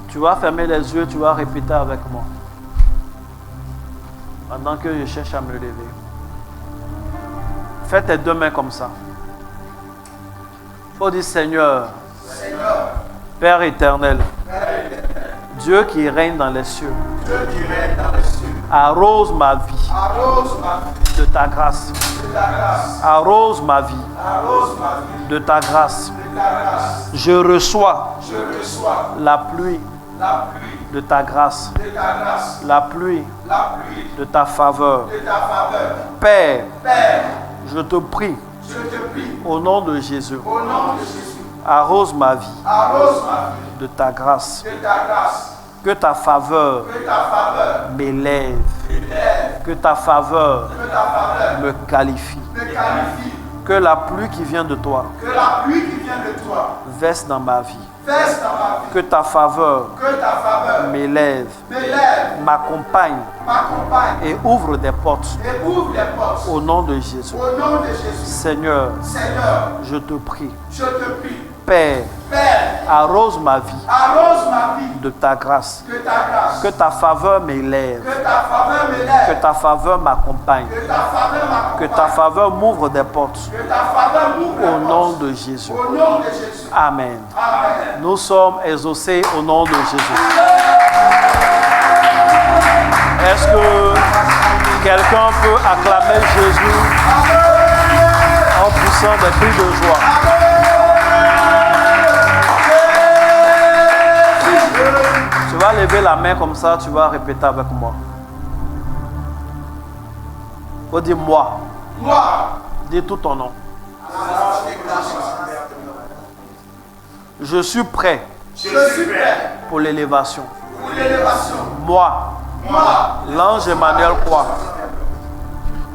Speaker 1: Tu vas fermer les yeux, tu vas répéter avec moi. Pendant que je cherche à me lever. Fais tes deux mains comme ça. Il faut dire Seigneur, Père éternel, Dieu qui règne dans les cieux, Arrose ma vie
Speaker 2: Arrose ma vie
Speaker 1: de ta grâce.
Speaker 2: de ta grâce.
Speaker 1: Arrose ma vie
Speaker 2: Arrose ma vie
Speaker 1: de ta grâce.
Speaker 2: de ta grâce.
Speaker 1: Je reçois
Speaker 2: Je reçois
Speaker 1: la pluie
Speaker 2: la pluie
Speaker 1: de ta grâce,
Speaker 2: de ta grâce.
Speaker 1: la pluie
Speaker 2: La pluie
Speaker 1: de ta faveur.
Speaker 2: de ta faveur.
Speaker 1: Père,
Speaker 2: Père,
Speaker 1: je te prie
Speaker 2: je te prie,
Speaker 1: au nom de Jésus,
Speaker 2: au nom de Jésus,
Speaker 1: arrose ma vie
Speaker 2: arrose ma vie
Speaker 1: de ta grâce.
Speaker 2: de ta grâce.
Speaker 1: Que ta faveur
Speaker 2: Que ta faveur
Speaker 1: m'élève,
Speaker 2: m'élève.
Speaker 1: que ta faveur
Speaker 2: Que ta faveur
Speaker 1: me qualifie,
Speaker 2: me qualifie.
Speaker 1: que la pluie qui vient de toi
Speaker 2: Que la pluie qui vient de toi
Speaker 1: verse dans ma vie,
Speaker 2: verse dans ma vie.
Speaker 1: que ta faveur
Speaker 2: Que ta faveur
Speaker 1: m'élève,
Speaker 2: m'élève,
Speaker 1: m'accompagne
Speaker 2: m'accompagne
Speaker 1: et ouvre des portes
Speaker 2: et ouvre les portes.
Speaker 1: au nom de Jésus.
Speaker 2: Au nom de Jésus.
Speaker 1: Seigneur,
Speaker 2: Seigneur,
Speaker 1: je te prie,
Speaker 2: je te prie.
Speaker 1: Père,
Speaker 2: Père,
Speaker 1: arrose ma vie
Speaker 2: arrose ma vie
Speaker 1: de ta grâce,
Speaker 2: de ta grâce.
Speaker 1: que ta faveur m'élève,
Speaker 2: Que ta faveur
Speaker 1: que
Speaker 2: m'élève.
Speaker 1: ta faveur m'accompagne,
Speaker 2: Que ta faveur m'accompagne.
Speaker 1: que ta faveur m'ouvre des portes
Speaker 2: Que ta faveur m'ouvre les
Speaker 1: au nom
Speaker 2: portes.
Speaker 1: de Jésus.
Speaker 2: Au nom de Jésus.
Speaker 1: Amen.
Speaker 2: Amen.
Speaker 1: Nous sommes exaucés au nom de Jésus. Est-ce que quelqu'un peut acclamer Jésus en poussant des cris de joie? Tu vas lever la main comme ça, tu vas répéter avec moi. Faut dire moi.
Speaker 2: Moi,
Speaker 1: Dis tout ton nom. Je suis prêt
Speaker 2: je suis prêt
Speaker 1: pour l'élévation.
Speaker 2: pour l'élévation.
Speaker 1: Moi,
Speaker 2: Moi,
Speaker 1: l'ange Emmanuel croit.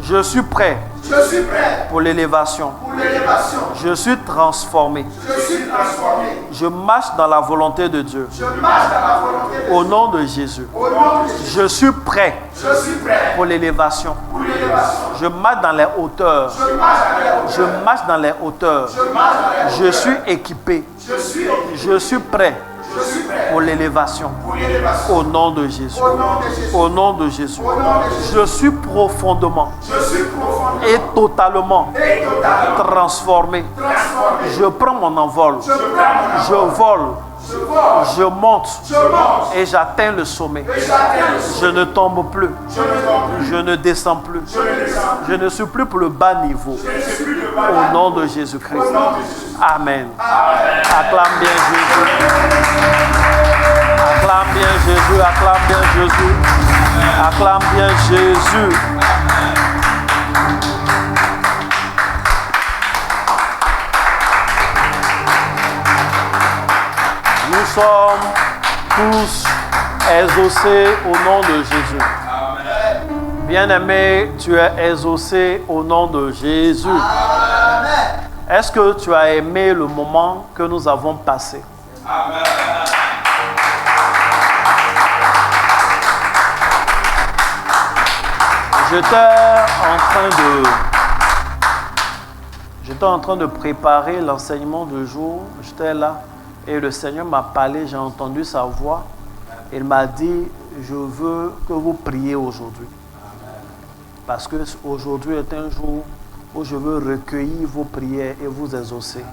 Speaker 1: Je suis prêt
Speaker 2: je suis prêt
Speaker 1: pour l'élévation.
Speaker 2: pour l'élévation.
Speaker 1: Je suis transformé.
Speaker 2: Je suis transformé.
Speaker 1: Je marche dans la volonté de Dieu.
Speaker 2: Je marche dans la volonté de Dieu.
Speaker 1: Au nom de Jésus.
Speaker 2: Au nom de Jésus.
Speaker 1: Je suis prêt
Speaker 2: Je suis prêt
Speaker 1: pour l'élévation.
Speaker 2: pour l'élévation.
Speaker 1: Je marche dans les hauteurs.
Speaker 2: Je marche dans les hauteurs.
Speaker 1: Je marche dans les hauteurs.
Speaker 2: Je marche dans les
Speaker 1: Je
Speaker 2: hauteurs.
Speaker 1: suis équipé.
Speaker 2: Je suis
Speaker 1: prêt
Speaker 2: Je suis prêt
Speaker 1: pour l'élévation.
Speaker 2: pour l'élévation.
Speaker 1: Au nom de Jésus.
Speaker 2: Au nom de Jésus.
Speaker 1: Au nom de Jésus.
Speaker 2: Au nom de Jésus.
Speaker 1: Je suis profondément
Speaker 2: Je suis profondément
Speaker 1: et totalement
Speaker 2: et totalement
Speaker 1: transformé.
Speaker 2: transformé.
Speaker 1: Je prends mon envol.
Speaker 2: Je prends mon
Speaker 1: Je vole.
Speaker 2: Je vole.
Speaker 1: Je monte.
Speaker 2: Je monte.
Speaker 1: Et j'atteins le sommet.
Speaker 2: Et j'atteins le sommet.
Speaker 1: Je ne tombe plus.
Speaker 2: Je ne tombe plus.
Speaker 1: Je ne descends plus.
Speaker 2: Je ne descends plus.
Speaker 1: Je ne suis plus pour le bas niveau.
Speaker 2: Je ne suis plus le
Speaker 1: Au
Speaker 2: malade.
Speaker 1: nom de Jésus-Christ.
Speaker 2: Au nom de Jésus.
Speaker 1: Amen.
Speaker 2: Amen.
Speaker 1: Acclame bien Jésus. Acclame bien Jésus. Acclame bien Jésus. Acclame bien Jésus. Nous sommes tous exaucés au nom de Jésus. Bien-aimé, tu es exaucé au nom de Jésus. Est-ce que tu as aimé le moment que nous avons passé? J'étais en train de préparer l'enseignement du jour. J'étais là et le Seigneur m'a parlé, j'ai entendu sa voix. Il m'a dit, je veux que vous priez aujourd'hui. Parce que aujourd'hui est un jour où je veux recueillir vos prières et vous exaucer.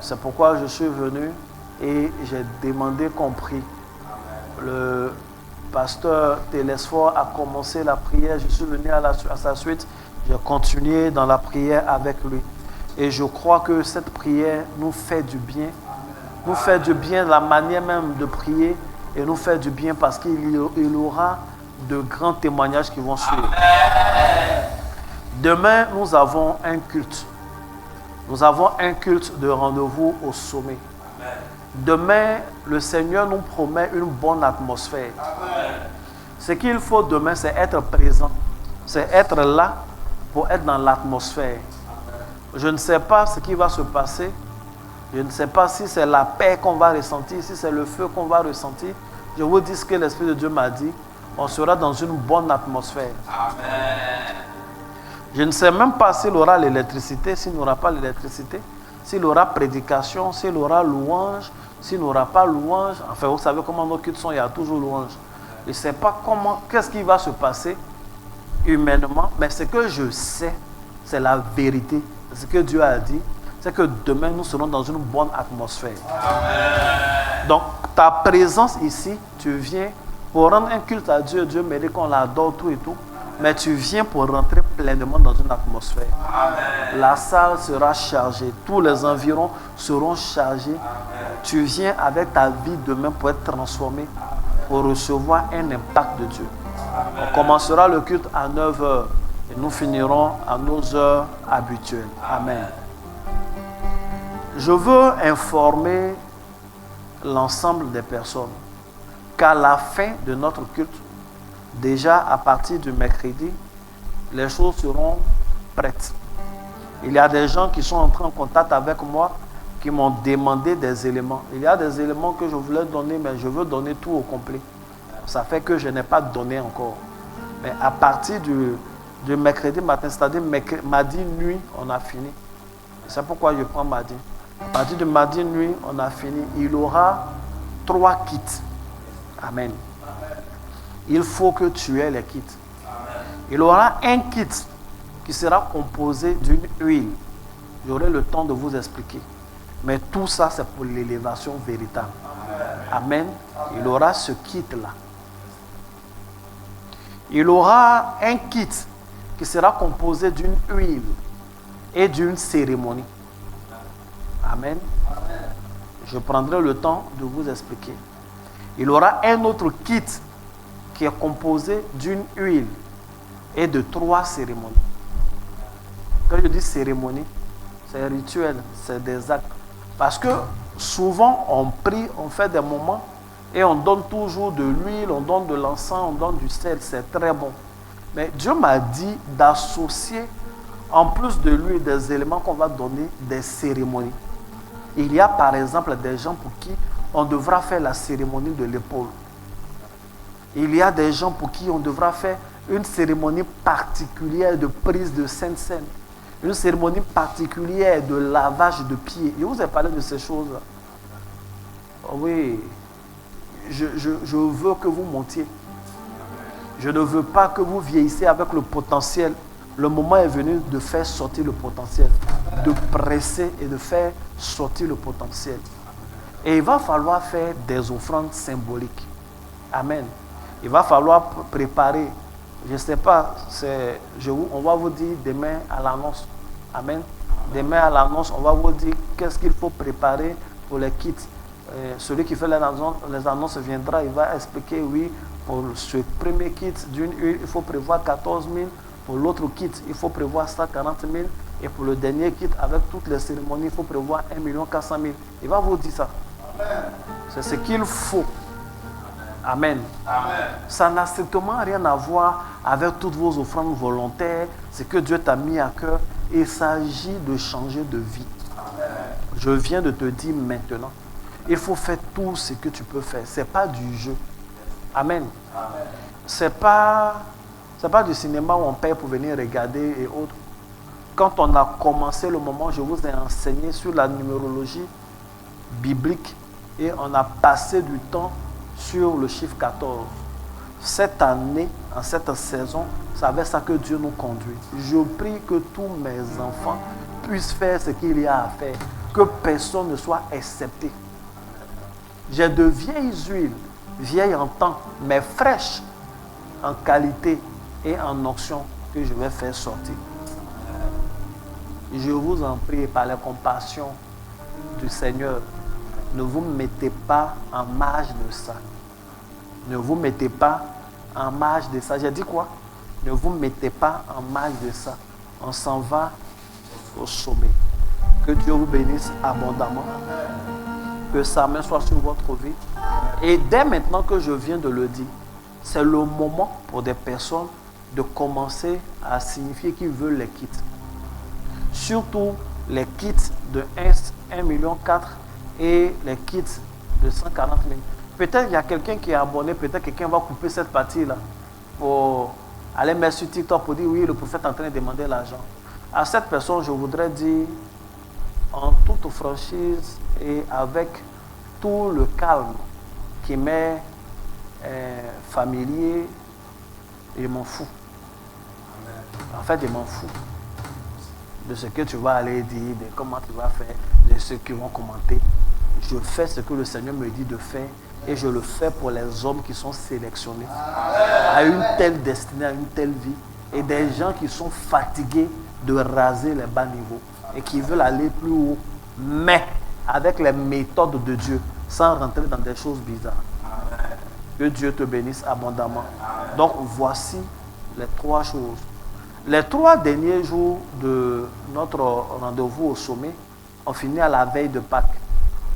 Speaker 1: C'est pourquoi je suis venu et j'ai demandé qu'on prie. Le pasteur Télésphore a commencé la prière, je suis venu à sa suite, j'ai continué dans la prière avec lui. Et je crois que cette prière nous fait du bien. Nous fait du bien la manière même de prier et nous fait du bien parce qu'il y aura de grands témoignages qui vont suivre. Demain, nous avons un culte. Nous avons un culte de rendez-vous au sommet. Demain, le Seigneur nous promet une bonne atmosphère. Ce qu'il faut demain, c'est être présent. C'est être là pour être dans l'atmosphère. Je ne sais pas ce qui va se passer. Je ne sais pas si c'est la paix qu'on va ressentir, si c'est le feu qu'on va ressentir. Je vous dis ce que l'Esprit de Dieu m'a dit. On sera dans une bonne atmosphère. Je ne sais même pas s'il aura l'électricité, s'il n'aura pas l'électricité, s'il aura prédication, s'il aura louange, s'il n'aura pas louange. Enfin, vous savez comment nos cultes sont, il y a toujours louange. Je ne sais pas qu'est-ce qui va se passer humainement, mais ce que je sais, c'est la vérité. Ce que Dieu a dit, c'est que demain, nous serons dans une bonne atmosphère. Donc, ta présence ici, tu viens pour rendre un culte à Dieu, Dieu mérite qu'on l'adore tout et tout. Mais tu viens pour rentrer pleinement dans une atmosphère. Amen. La salle sera chargée. Tous les environs seront chargés. Amen. Tu viens avec ta vie demain pour être transformé, pour recevoir un impact de Dieu. Amen. On commencera le culte à 9h et nous finirons à nos heures habituelles. Amen. Je veux informer l'ensemble des personnes qu'à la fin de notre culte, déjà à partir du mercredi, les choses seront prêtes. Il y a des gens qui sont entrés en contact avec moi, qui m'ont demandé des éléments. Il y a des éléments que je voulais donner, mais je veux donner tout au complet. Ça fait que je n'ai pas donné encore. Mais à partir du mercredi matin, c'est-à-dire mardi nuit, on a fini. C'est pourquoi je prends mardi. À partir de mardi nuit, on a fini. Il y aura 3 kits. Amen. Il faut que tu aies les kits. Il y aura un kit qui sera composé d'une huile. J'aurai le temps de vous expliquer. Mais tout ça, c'est pour l'élévation véritable. Amen. Il y aura ce kit-là. Il y aura un kit qui sera composé d'une huile et d'une cérémonie. Amen. Je prendrai le temps de vous expliquer. Il y aura un autre kit qui est composé d'une huile et de 3 cérémonies. Quand je dis cérémonie, c'est rituel, c'est des actes. Parce que souvent, on prie, on fait des moments et on donne toujours de l'huile, on donne de l'encens, on donne du sel, c'est très bon. Mais Dieu m'a dit d'associer, en plus de l'huile, des éléments qu'on va donner, des cérémonies. Il y a par exemple des gens pour qui on devra faire la cérémonie de l'épaule. Il y a des gens pour qui on devra faire une cérémonie particulière de prise de Sainte Seine. Une cérémonie particulière de lavage de pieds. Je vous ai parlé de ces choses-là. Oui, je veux que vous montiez. Je ne veux pas que vous vieillissez avec le potentiel. Le moment est venu de faire sortir le potentiel. De presser et de faire sortir le potentiel. Et il va falloir faire des offrandes symboliques. Amen. Il va falloir préparer. Je ne sais pas, on va vous dire demain à l'annonce. Amen. Demain à l'annonce, on va vous dire qu'est-ce qu'il faut préparer pour les kits. Celui qui fait les annonces viendra, il va expliquer, oui, pour ce premier kit d'une huile, il faut prévoir 14 000. Pour l'autre kit, il faut prévoir 140 000. Et pour le dernier kit, avec toutes les cérémonies, il faut prévoir 1 400 000. Il va vous dire ça. C'est ce qu'il faut. Amen. Amen. Ça n'a strictement rien à voir avec toutes vos offrandes volontaires, ce que Dieu t'a mis à cœur. Il s'agit de changer de vie. Amen. Je viens de te dire maintenant, il faut faire tout ce que tu peux faire. Ce n'est pas du jeu. Amen. Amen. C'est pas du cinéma où on paye pour venir regarder et autres. Quand on a commencé le moment, je vous ai enseigné sur la numérologie biblique et on a passé du temps sur le chiffre 14. Cette année, en cette saison, c'est avec ça que Dieu nous conduit. Je prie que tous mes enfants puissent faire ce qu'il y a à faire, que personne ne soit excepté. J'ai de vieilles huiles, vieilles en temps, mais fraîches en qualité et en onction que je vais faire sortir. Je vous en prie par la compassion du Seigneur, ne vous mettez pas en marge de ça. Ne vous mettez pas en marge de ça. J'ai dit quoi? Ne vous mettez pas en marge de ça. On s'en va au sommet. Que Dieu vous bénisse abondamment. Que sa main soit sur votre vie. Et dès maintenant que je viens de le dire, c'est le moment pour des personnes de commencer à signifier qu'ils veulent les kits. Surtout les kits de 1,4 million et les kits de 140 000. Peut-être qu'il y a quelqu'un qui est abonné, peut-être quelqu'un va couper cette partie-là pour aller mettre sur TikTok pour dire oui, le prophète est en train de demander l'argent. À cette personne, je voudrais dire en toute franchise et avec tout le calme qui m'est familier, je m'en fous. En fait, je m'en fous de ce que tu vas aller dire, de comment tu vas faire, de ceux qui vont commenter. Je fais ce que le Seigneur me dit de faire Et je le fais pour les hommes qui sont sélectionnés à une telle destinée, à une telle vie. Et des gens qui sont fatigués de raser les bas niveaux et qui veulent aller plus haut, mais avec les méthodes de Dieu, sans rentrer dans des choses bizarres. Que Dieu te bénisse abondamment. Donc voici les 3 choses. Les 3 derniers jours de notre rendez-vous au sommet, on finit à la veille de Pâques.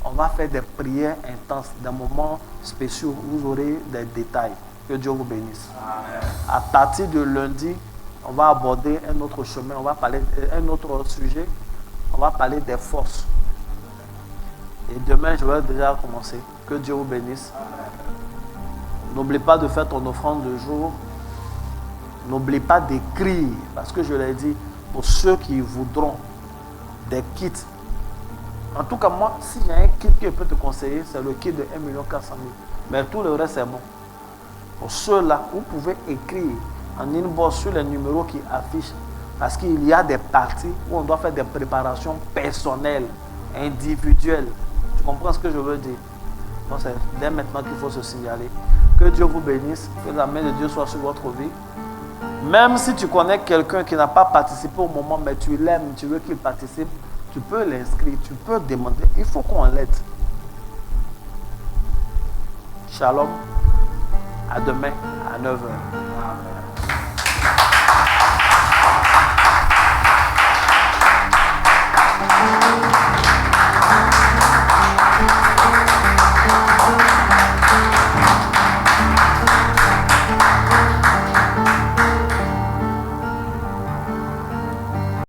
Speaker 1: On va faire des prières intenses, des moments spéciaux. Vous aurez des détails. Que Dieu vous bénisse. Amen. À partir de lundi, on va aborder un autre chemin. On va parler d'un autre sujet. On va parler des forces. Et demain, je vais déjà commencer. Que Dieu vous bénisse. N'oublie pas de faire ton offrande de jour. N'oublie pas d'écrire. Parce que je l'ai dit, pour ceux qui voudront des kits. En tout cas, moi, s'il y a un kit que je peux te conseiller, c'est le kit de 1 400 000. Mais tout le reste, c'est bon. Pour ceux-là, vous pouvez écrire en inbox sur les numéros qui affichent. Parce qu'il y a des parties où on doit faire des préparations personnelles, individuelles. Tu comprends ce que je veux dire? Donc c'est dès maintenant qu'il faut se signaler. Que Dieu vous bénisse, que la main de Dieu soit sur votre vie. Même si tu connais quelqu'un qui n'a pas participé au moment, mais tu l'aimes, tu veux qu'il participe, tu peux l'inscrire, tu peux demander. Il faut qu'on l'aide. Shalom. À demain à 9h.